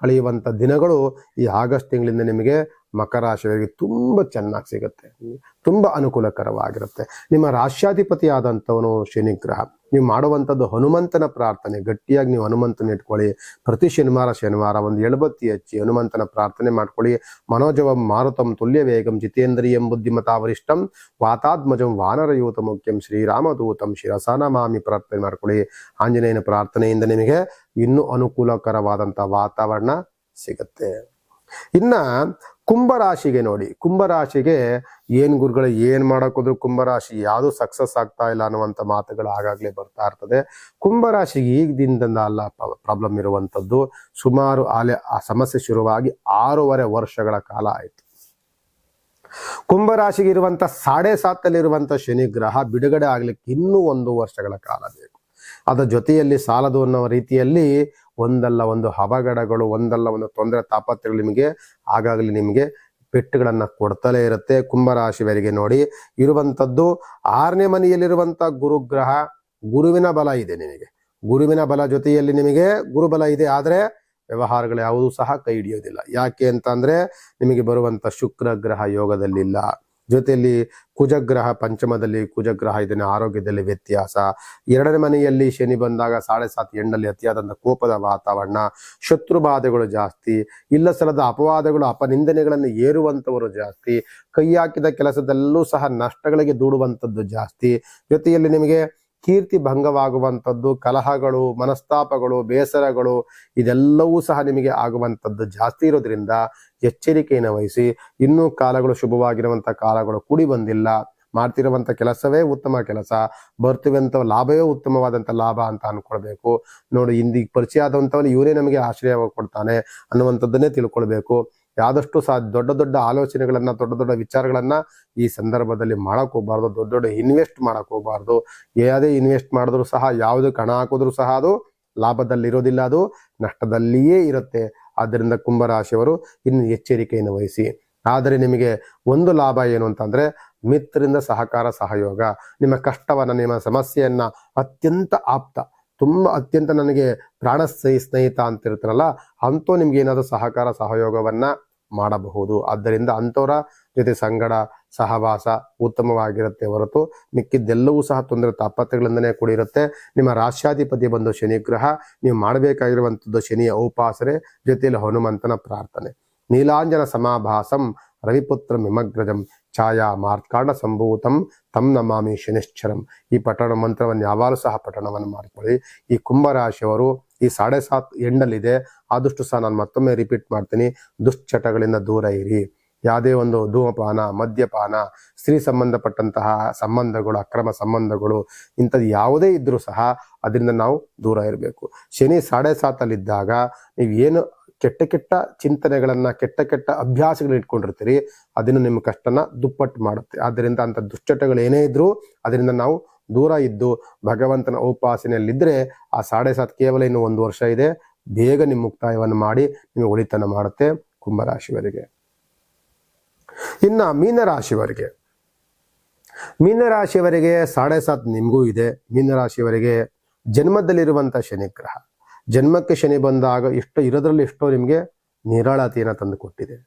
S1: ಕಳೆಯುವಂಥ ದಿನಗಳು ಈ ಆಗಸ್ಟ್ ತಿಂಗಳಿಂದ ನಿಮಗೆ ಮಕರ ರಾಶಿಯವರಿಗೆ ತುಂಬ ಚೆನ್ನಾಗಿ ಸಿಗುತ್ತೆ, ತುಂಬ ಅನುಕೂಲಕರವಾಗಿರುತ್ತೆ. ನಿಮ್ಮ ರಾಶ್ಯಾಧಿಪತಿ ಆದಂಥವನು ಶನಿಗ್ರಹ. ನೀವು ಮಾಡುವಂಥದ್ದು ಹನುಮಂತನ ಪ್ರಾರ್ಥನೆ. ಗಟ್ಟಿಯಾಗಿ ನೀವು ಹನುಮಂತನ ಇಟ್ಕೊಳ್ಳಿ. ಪ್ರತಿ ಶನಿವಾರ ಒಂದು ಎಳಬತ್ತಿ ಹಚ್ಚಿ ಹನುಮಂತನ ಪ್ರಾರ್ಥನೆ ಮಾಡ್ಕೊಳ್ಳಿ. ಮನೋಜವಂ ಮಾರುತಂ ತುಲ್ಯ ವೇಗಂ ಜಿತೇಂದ್ರಿಯಂ ಬುದ್ಧಿಮತಾವರಿಷ್ಠಂ ವಾತಾತ್ಮಜಂ ವಾನರಯೂತ ಮುಖ್ಯಂ ಶ್ರೀರಾಮದೂತಂ ಶಿರಸಾ ನಮಾಮಿ ಪ್ರಾರ್ಥನೆ ಮಾಡ್ಕೊಳ್ಳಿ. ಆಂಜನೇಯನ ಪ್ರಾರ್ಥನೆಯಿಂದ ನಿಮಗೆ ಇನ್ನೂ ಅನುಕೂಲಕರವಾದಂಥ ವಾತಾವರಣ ಸಿಗುತ್ತೆ. ಇನ್ನ ಕುಂಭರಾಶಿಗೆ ನೋಡಿ, ಕುಂಭರಾಶಿಗೆ ಏನ್ ಗುರುಗಳು ಏನ್ ಮಾಡೋಕೋದ್ರು ಕುಂಭರಾಶಿ ಯಾವುದು ಸಕ್ಸಸ್ ಆಗ್ತಾ ಇಲ್ಲ ಅನ್ನುವಂಥ ಮಾತುಗಳು ಆಗಾಗ್ಲೇ ಬರ್ತಾ ಇರ್ತದೆ. ಕುಂಭರಾಶಿಗೆ ಈಗ ದಿನದಿಂದ ಅಲ್ಲ ಪ್ರಾಬ್ಲಮ್ ಇರುವಂಥದ್ದು. ಸುಮಾರು ಆ ಸಮಸ್ಯೆ ಶುರುವಾಗಿ 6.5 ವರ್ಷಗಳ ಕಾಲ ಆಯ್ತು. ಕುಂಭರಾಶಿಗೆ ಇರುವಂತ 7.5 ಶನಿಗ್ರಹ ಬಿಡುಗಡೆ ಆಗ್ಲಿಕ್ಕೆ ಇನ್ನೂ 1 ವರ್ಷಗಳ ಕಾಲ ಬೇಕು. ಅದರ ಜೊತೆಯಲ್ಲಿ ಸಾಲದು ಅನ್ನೋ ರೀತಿಯಲ್ಲಿ ಒಂದಲ್ಲ ಒಂದು ಅವಘಡಗಳು, ಒಂದಲ್ಲ ಒಂದು ತೊಂದರೆ ತಾಪತ್ರೆಗಳು ನಿಮಗೆ ಆಗಾಗಲೇ ನಿಮಗೆ ಪೆಟ್ಟುಗಳನ್ನ ಕೊಡ್ತಲೇ ಇರುತ್ತೆ. ಕುಂಭರಾಶಿಯವರಿಗೆ ನೋಡಿ ಇರುವಂಥದ್ದು 6ನೇ ಮನೆಯಲ್ಲಿರುವಂಥ ಗುರುಗ್ರಹ. ಗುರುವಿನ ಬಲ ಇದೆ ನಿಮಗೆ, ಗುರುವಿನ ಬಲ ಜೊತೆಯಲ್ಲಿ ನಿಮಗೆ ಗುರುಬಲ ಇದೆ. ಆದರೆ ವ್ಯವಹಾರಗಳು ಯಾವುದೂ ಸಹ ಕೈ ಹಿಡಿಯೋದಿಲ್ಲ. ಯಾಕೆ ಅಂತ ಅಂದ್ರೆ ನಿಮಗೆ ಬರುವಂತ ಶುಕ್ರ ಗ್ರಹ ಯೋಗದಲ್ಲಿಲ್ಲ. ಜೊತೆಯಲ್ಲಿ ಕುಜಗ್ರಹ ಪಂಚಮದಲ್ಲಿ ಕುಜಗ್ರಹ ಇದನ್ನ ಆರೋಗ್ಯದಲ್ಲಿ ವ್ಯತ್ಯಾಸ. 2ನೇ ಮನೆಯಲ್ಲಿ ಶನಿ ಬಂದಾಗ 7.5 ಎಂಡಲ್ಲಿ ಅತಿಯಾದಂಥ ಕೋಪದ ವಾತಾವರಣ, ಶತ್ರು ಬಾಧೆಗಳು ಜಾಸ್ತಿ, ಇಲ್ಲ ಸಲದ ಅಪವಾದಗಳು ಅಪನಿಂದನೆಗಳನ್ನು ಏರುವಂಥವರು ಜಾಸ್ತಿ, ಕೈ ಹಾಕಿದ ಕೆಲಸದಲ್ಲೂ ಸಹ ನಷ್ಟಗಳಿಗೆ ದೂಡುವಂಥದ್ದು ಜಾಸ್ತಿ. ಜೊತೆಯಲ್ಲಿ ನಿಮಗೆ ಕೀರ್ತಿ ಭಂಗವಾಗುವಂಥದ್ದು, ಕಲಹಗಳು, ಮನಸ್ತಾಪಗಳು, ಬೇಸರಗಳು ಇದೆಲ್ಲವೂ ಸಹ ನಿಮಗೆ ಆಗುವಂಥದ್ದು ಜಾಸ್ತಿ ಇರೋದ್ರಿಂದ ಎಚ್ಚರಿಕೆಯನ್ನು ವಹಿಸಿ. ಇನ್ನೂ ಕಾಲಗಳು ಶುಭವಾಗಿರುವಂಥ ಕಾಲಗಳು ಕೂಡಿ ಬಂದಿಲ್ಲ. ಮಾಡ್ತಿರುವಂಥ ಕೆಲಸವೇ ಉತ್ತಮ ಕೆಲಸ, ಬರ್ತಿರುವಂಥ ಲಾಭವೇ ಉತ್ತಮವಾದಂಥ ಲಾಭ ಅಂತ ಅನ್ಕೊಳ್ಬೇಕು. ನೋಡಿ, ಇಂದಿಗೆ ಪರಿಚಯ ಆದಂಥವನು ಇವನೇ ನಮಗೆ ಆಶ್ರಯ ಕೊಡ್ತಾನೆ ಅನ್ನುವಂಥದ್ದನ್ನೇ ತಿಳ್ಕೊಳ್ಬೇಕು. ಯಾದಷ್ಟು ಸಹ ದೊಡ್ಡ ದೊಡ್ಡ ಆಲೋಚನೆಗಳನ್ನ, ದೊಡ್ಡ ದೊಡ್ಡ ವಿಚಾರಗಳನ್ನ ಈ ಸಂದರ್ಭದಲ್ಲಿ ಮಾಡಕ್ ಹೋಗ್ಬಾರ್ದು. ದೊಡ್ಡ ದೊಡ್ಡ ಇನ್ವೆಸ್ಟ್ ಮಾಡಕ್ ಹೋಗ್ಬಾರ್ದು. ಯಾವುದೇ ಇನ್ವೆಸ್ಟ್ ಮಾಡಿದ್ರು ಸಹ, ಯಾವುದಕ್ಕೆ ಹಣ ಹಾಕಿದ್ರು ಸಹ ಅದು ಲಾಭದಲ್ಲಿ ಇರೋದಿಲ್ಲ, ಅದು ನಷ್ಟದಲ್ಲಿಯೇ ಇರುತ್ತೆ. ಆದ್ದರಿಂದ ಕುಂಭರಾಶಿಯವರು ಇನ್ನು ಎಚ್ಚರಿಕೆಯನ್ನು ವಹಿಸಿ. ಆದರೆ ನಿಮಗೆ ಒಂದು ಲಾಭ ಏನು ಅಂತಂದ್ರೆ ಮಿತ್ರರಿಂದ ಸಹಕಾರ ಸಹಯೋಗ. ನಿಮ್ಮ ಕಷ್ಟವನ್ನ, ನಿಮ್ಮ ಸಮಸ್ಯೆಯನ್ನ ಅತ್ಯಂತ ಆಪ್ತ ತುಂಬಾ ಅತ್ಯಂತ ನನಗೆ ಪ್ರಾಣ ಸ್ನೇಹಿತ ಅಂತ ಇರ್ತಾರಲ್ಲ, ಅಂತೂ ನಿಮ್ಗೆ ಏನಾದರೂ ಸಹಕಾರ ಸಹಯೋಗವನ್ನ ಮಾಡಬಹುದು. ಆದ್ದರಿಂದ ಅಂಥವರ ಜೊತೆ ಸಂಗಡ ಸಹವಾಸ ಉತ್ತಮವಾಗಿರುತ್ತೆ ಹೊರತು ಮಿಕ್ಕಿದ್ದೆಲ್ಲವೂ ಸಹ ತೊಂದರೆ ತಾಪತ್ರೆಗಳಿಂದನೇ ಕೂಡಿರುತ್ತೆ. ನಿಮ್ಮ ರಾಶ್ಯಾಧಿಪತಿ ಬಂದು ಶನಿ ಗ್ರಹ. ನೀವು ಮಾಡಬೇಕಾಗಿರುವಂಥದ್ದು ಶನಿಯ ಉಪಾಸನೆ ಜೊತೆಯಲ್ಲಿ ಹನುಮಂತನ ಪ್ರಾರ್ಥನೆ. ನೀಲಾಂಜನ ಸಮಾಭಾಸಂ ರವಿಪುತ್ರ ಮಿಮಗ್ರಜಂ ಛಾಯಾ ಮಾರ್ಕಾಂಡ ಸಂಭೂತಂ ತಂ ನಮಾಮಿ ಶನಿಶ್ಚರಂ. ಈ ಪಠಣ ಮಂತ್ರವನ್ನು ಯಾವಾಗಲೂ ಸಹ ಪಠಣವನ್ನು ಮಾಡ್ಕೊಳ್ಳಿ. ಈ ಕುಂಭರಾಶಿಯವರು ಈ 7.5 ಎಂಡಲ್ಲಿದೆ. ಆದಷ್ಟು ಸಹ ನಾನು ಮತ್ತೊಮ್ಮೆ ರಿಪೀಟ್ ಮಾಡ್ತೀನಿ, ದುಶ್ಚಟಗಳಿಂದ ದೂರ ಇರಿ. ಯಾವುದೇ ಒಂದು ಧೂಮಪಾನ, ಮದ್ಯಪಾನ, ಸ್ತ್ರೀ ಸಂಬಂಧಪಟ್ಟಂತಹ ಸಂಬಂಧಗಳು, ಅಕ್ರಮ ಸಂಬಂಧಗಳು, ಇಂಥದ್ದು ಯಾವುದೇ ಇದ್ರೂ ಸಹ ಅದರಿಂದ ನಾವು ದೂರ ಇರಬೇಕು. ಶನಿ 7.5 ನೀವು ಏನು ಕೆಟ್ಟ ಚಿಂತನೆಗಳನ್ನ, ಕೆಟ್ಟ ಅಭ್ಯಾಸಗಳನ್ನ ಇಟ್ಕೊಂಡಿರ್ತೀರಿ, ಅದನ್ನು ನಿಮ್ಮ ಕಷ್ಟನ ದುಪ್ಪಟ್ಟು ಮಾಡುತ್ತೆ. ಆದ್ದರಿಂದ ಅಂತ ದುಶ್ಚಟಗಳು ಏನೇ ಇದ್ರೂ ಅದರಿಂದ ನಾವು ದೂರ ಇದ್ದು ಭಗವಂತನ ಉಪಾಸನೆಯಲ್ಲಿದ್ದರೆ ಆ 7.5 ಕೇವಲ ಇನ್ನು 1 ವರ್ಷ ಇದೆ, ಬೇಗ ನಿಮ್ಮ ಮುಕ್ತಾಯವನ್ನು ಮಾಡಿ ನಿಮಗೆ ಒಳಿತನ ಮಾಡುತ್ತೆ ಕುಂಭರಾಶಿಯವರಿಗೆ. ಇನ್ನ ಮೀನರಾಶಿಯವರಿಗೆ 7.5 ನಿಮಗೂ ಇದೆ. ಮೀನರಾಶಿಯವರಿಗೆ ಜನ್ಮದಲ್ಲಿರುವಂಥ ಶನಿಗ್ರಹ, ಜನ್ಮಕ್ಕೆ ಶನಿ ಬಂದಾಗ ಇರೋದ್ರಲ್ಲಿ ಎಷ್ಟೋ ನಿಮಗೆ ನಿರಾಳತೆಯನ್ನು ತಂದು ಕೊಟ್ಟಿದೆ.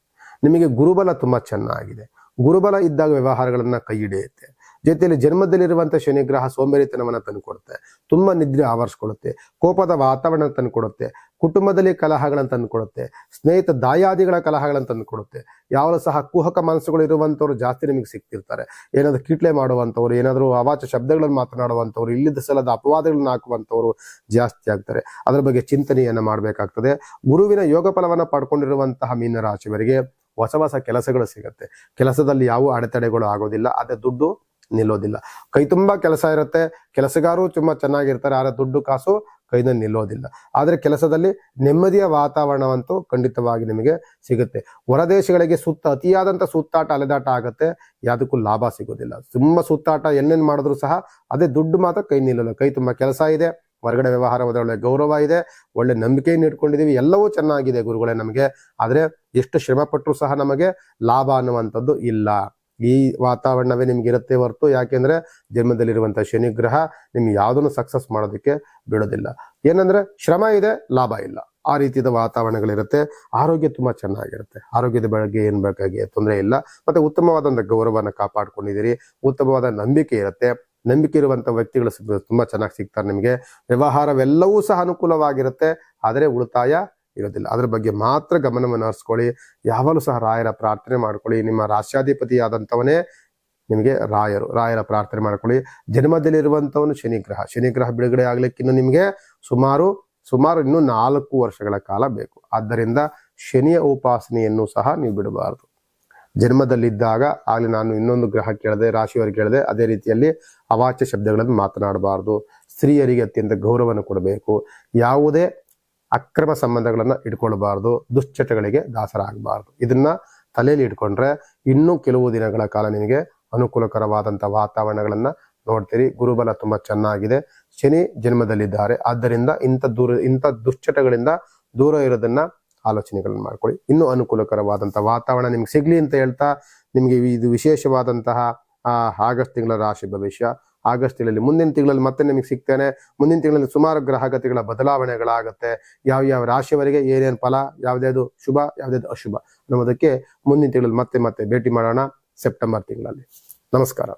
S1: ನಿಮಗೆ ಗುರುಬಲ ತುಂಬಾ ಚೆನ್ನಾಗಿದೆ. ಗುರುಬಲ ಇದ್ದಾಗ ವ್ಯವಹಾರಗಳನ್ನ ಕೈ ಹಿಡಿಯುತ್ತೆ. ಜೊತೆಯಲ್ಲಿ ಜನ್ಮದಲ್ಲಿರುವಂಥ ಶನಿಗ್ರಹ ಸೋಂಬೇರಿತನವನ್ನು ತಂದುಕೊಡುತ್ತೆ, ತುಂಬಾ ನಿದ್ರೆ ಆವರಿಸ್ಕೊಳ್ಳುತ್ತೆ, ಕೋಪದ ವಾತಾವರಣ ತಂದುಕೊಡುತ್ತೆ, ಕುಟುಂಬದಲ್ಲಿ ಕಲಹಗಳನ್ನು ತಂದುಕೊಡುತ್ತೆ, ಸ್ನೇಹಿತ ದಾಯಾದಿಗಳ ಕಲಹಗಳನ್ನು ತಂದುಕೊಡುತ್ತೆ. ಯಾವಾಗಲೂ ಸಹ ಕುಹಕ ಮನಸ್ಸುಗಳು ಇರುವಂಥವ್ರು ಜಾಸ್ತಿ ನಿಮಗೆ ಸಿಗ್ತಿರ್ತಾರೆ. ಏನಾದರೂ ಕೀಟ್ಲೆ ಮಾಡುವಂಥವ್ರು, ಏನಾದರೂ ಅವಾಚ್ಯ ಶಬ್ದಗಳನ್ನು ಮಾತನಾಡುವಂಥವ್ರು, ಇಲ್ಲಿದ್ದ ಸಲದ ಅಪವಾದಗಳನ್ನು ಹಾಕುವಂಥವ್ರು ಜಾಸ್ತಿ ಆಗ್ತಾರೆ. ಅದರ ಬಗ್ಗೆ ಚಿಂತನೆಯನ್ನು ಮಾಡಬೇಕಾಗ್ತದೆ. ಗುರುವಿನ ಯೋಗ ಫಲವನ್ನು ಪಡ್ಕೊಂಡಿರುವಂತಹ ಮೀನರಾಶಿಯವರಿಗೆ ಹೊಸ ಕೆಲಸಗಳು ಸಿಗುತ್ತೆ. ಕೆಲಸದಲ್ಲಿ ಯಾವ ಅಡೆತಡೆಗಳು ಆಗೋದಿಲ್ಲ, ಅದೇ ದುಡ್ಡು ನಿಲ್ಲೋದಿಲ್ಲ. ಕೈ ತುಂಬಾ ಕೆಲಸ ಇರುತ್ತೆ, ಕೆಲಸಗಾರರು ತುಂಬಾ ಚೆನ್ನಾಗಿರ್ತಾರೆ, ಆದ್ರೆ ದುಡ್ಡು ಕಾಸು ಕೈನ ನಿಲ್ಲೋದಿಲ್ಲ. ಆದ್ರೆ ಕೆಲಸದಲ್ಲಿ ನೆಮ್ಮದಿಯ ವಾತಾವರಣವಂತೂ ಖಂಡಿತವಾಗಿ ನಿಮಗೆ ಸಿಗುತ್ತೆ. ಹೊರದೇಶಗಳಿಗೆ ಅತಿಯಾದಂಥ ಸುತ್ತಾಟ ಅಲೆದಾಟ ಆಗುತ್ತೆ, ಯಾವುದಕ್ಕೂ ಲಾಭ ಸಿಗೋದಿಲ್ಲ. ತುಂಬಾ ಸುತ್ತಾಟ ಏನೇನು ಮಾಡಿದ್ರು ಸಹ ಅದೇ ದುಡ್ಡು ಮಾತ್ರ ಕೈ ನಿಲ್ಲಲ್ಲ. ಕೈ ತುಂಬಾ ಕೆಲಸ ಇದೆ, ಹೊರಗಡೆ ವ್ಯವಹಾರ ಒಳ್ಳೆ ಗೌರವ ಇದೆ, ಒಳ್ಳೆ ನಂಬಿಕೆಯನ್ನು ಇಟ್ಕೊಂಡಿದೀವಿ, ಎಲ್ಲವೂ ಚೆನ್ನಾಗಿದೆ ಗುರುಗಳೇ ನಮಗೆ. ಆದ್ರೆ ಎಷ್ಟು ಶ್ರಮ ಪಟ್ಟರು ಸಹ ನಮಗೆ ಲಾಭ ಅನ್ನುವಂಥದ್ದು ಇಲ್ಲ. ಈ ವಾತಾವರಣವೇ ನಿಮ್ಗೆ ಇರುತ್ತೆ ಹೊರತು, ಯಾಕೆಂದ್ರೆ ಜನ್ಮದಲ್ಲಿರುವಂತಹ ಶನಿಗ್ರಹ ನಿಮ್ಗೆ ಯಾವುದನ್ನು ಸಕ್ಸಸ್ ಮಾಡೋದಕ್ಕೆ ಬಿಡೋದಿಲ್ಲ. ಏನಂದ್ರೆ ಶ್ರಮ ಇದೆ, ಲಾಭ ಇಲ್ಲ, ಆ ರೀತಿಯ ವಾತಾವರಣಗಳಿರುತ್ತೆ. ಆರೋಗ್ಯ ತುಂಬಾ ಚೆನ್ನಾಗಿರುತ್ತೆ. ಆರೋಗ್ಯದ ಬಗ್ಗೆ ಏನ್ ಬೇಕಾಗಿ ತೊಂದರೆ ಇಲ್ಲ. ಮತ್ತೆ ಉತ್ತಮವಾದಂಥ ಗೌರವವನ್ನು ಕಾಪಾಡ್ಕೊಂಡಿದ್ದೀರಿ, ಉತ್ತಮವಾದ ನಂಬಿಕೆ ಇರುತ್ತೆ. ನಂಬಿಕೆ ಇರುವಂತ ವ್ಯಕ್ತಿಗಳು ತುಂಬಾ ಚೆನ್ನಾಗಿ ಸಿಗ್ತಾರೆ ನಿಮಗೆ. ವ್ಯವಹಾರವೆಲ್ಲವೂ ಸಹ ಅನುಕೂಲವಾಗಿರುತ್ತೆ, ಆದರೆ ಉಳಿತಾಯ ಇರೋದಿಲ್ಲ. ಅದ್ರ ಬಗ್ಗೆ ಮಾತ್ರ ಗಮನವನ್ನು ಹರಿಸ್ಕೊಳ್ಳಿ. ಯಾವಾಗಲೂ ಸಹ ರಾಯರ ಪ್ರಾರ್ಥನೆ ಮಾಡ್ಕೊಳ್ಳಿ. ನಿಮ್ಮ ರಾಶ್ಯಾಧಿಪತಿ ಆದಂಥವನೇ ನಿಮಗೆ ರಾಯರ ಪ್ರಾರ್ಥನೆ ಮಾಡ್ಕೊಳ್ಳಿ. ಜನ್ಮದಲ್ಲಿರುವಂಥವನು ಶನಿಗ್ರಹ ಬಿಡುಗಡೆ ಆಗ್ಲಿಕ್ಕೆ ಇನ್ನು ನಿಮಗೆ ಸುಮಾರು ಇನ್ನು 4 ವರ್ಷಗಳ ಕಾಲ ಬೇಕು. ಆದ್ದರಿಂದ ಶನಿಯ ಉಪಾಸನೆಯನ್ನು ಸಹ ನೀವು ಬಿಡಬಾರದು. ಜನ್ಮದಲ್ಲಿದ್ದಾಗ ಆಗಲಿ, ನಾನು ಇನ್ನೊಂದು ಗ್ರಹ ಕೇಳಿದೆ, ರಾಶಿಯವರಿಗೆ ಕೇಳಿದೆ, ಅದೇ ರೀತಿಯಲ್ಲಿ ಅವಾಚ್ಯ ಶಬ್ದಗಳನ್ನು ಮಾತನಾಡಬಾರ್ದು. ಸ್ತ್ರೀಯರಿಗೆ ಅತ್ಯಂತ ಗೌರವವನ್ನು ಕೊಡಬೇಕು. ಯಾವುದೇ ಅಕ್ರಮ ಸಂಬಂಧಗಳನ್ನ ಇಟ್ಕೊಳ್ಬಾರ್ದು. ದುಶ್ಚಟಗಳಿಗೆ ದಾಸರಾಗಬಾರ್ದು. ಇದನ್ನ ತಲೆಯಲ್ಲಿ ಇಟ್ಕೊಂಡ್ರೆ ಇನ್ನೂ ಕೆಲವು ದಿನಗಳ ಕಾಲ ನಿಮಗೆ ಅನುಕೂಲಕರವಾದಂಥ ವಾತಾವರಣಗಳನ್ನ ನೋಡ್ತೀರಿ. ಗುರುಬಲ ತುಂಬಾ ಚೆನ್ನಾಗಿದೆ, ಶನಿ ಜನ್ಮದಲ್ಲಿದ್ದಾರೆ. ಆದ್ದರಿಂದ ಇಂಥ ದುಶ್ಚಟಗಳಿಂದ ದೂರ ಇರೋದನ್ನ ಆಲೋಚನೆಗಳನ್ನು ಮಾಡ್ಕೊಳ್ಳಿ. ಇನ್ನೂ ಅನುಕೂಲಕರವಾದಂಥ ವಾತಾವರಣ ನಿಮ್ಗೆ ಸಿಗ್ಲಿ ಅಂತ ಹೇಳ್ತಾ, ನಿಮ್ಗೆ ಇದು ವಿಶೇಷವಾದಂತಹ ಆಗಸ್ಟ್ ತಿಂಗಳ ರಾಶಿ ಭವಿಷ್ಯ. ಆಗಸ್ಟ್ ತಿಂಗಳಲ್ಲಿ ಮುಂದಿನ ತಿಂಗಳಲ್ಲಿ ಮತ್ತೆ ನಿಮಗೆ ಸಿಗ್ತೇನೆ. ಮುಂದಿನ ತಿಂಗಳಲ್ಲಿ ಸುಮಾರು ಗ್ರಹಗತಿಗಳ ಬದಲಾವಣೆಗಳಾಗುತ್ತೆ. ಯಾವ ರಾಶಿಯವರಿಗೆ ಏನೇನು ಫಲ, ಯಾವುದ್ಯಾವುದು ಶುಭ, ಯಾವುದ್ಯಾವುದು ಅಶುಭ ಅನ್ನೋದಕ್ಕೆ ಮುಂದಿನ ತಿಂಗಳಲ್ಲಿ ಮತ್ತೆ ಭೇಟಿ ಮಾಡೋಣ, ಸೆಪ್ಟೆಂಬರ್ ತಿಂಗಳಲ್ಲಿ. ನಮಸ್ಕಾರ.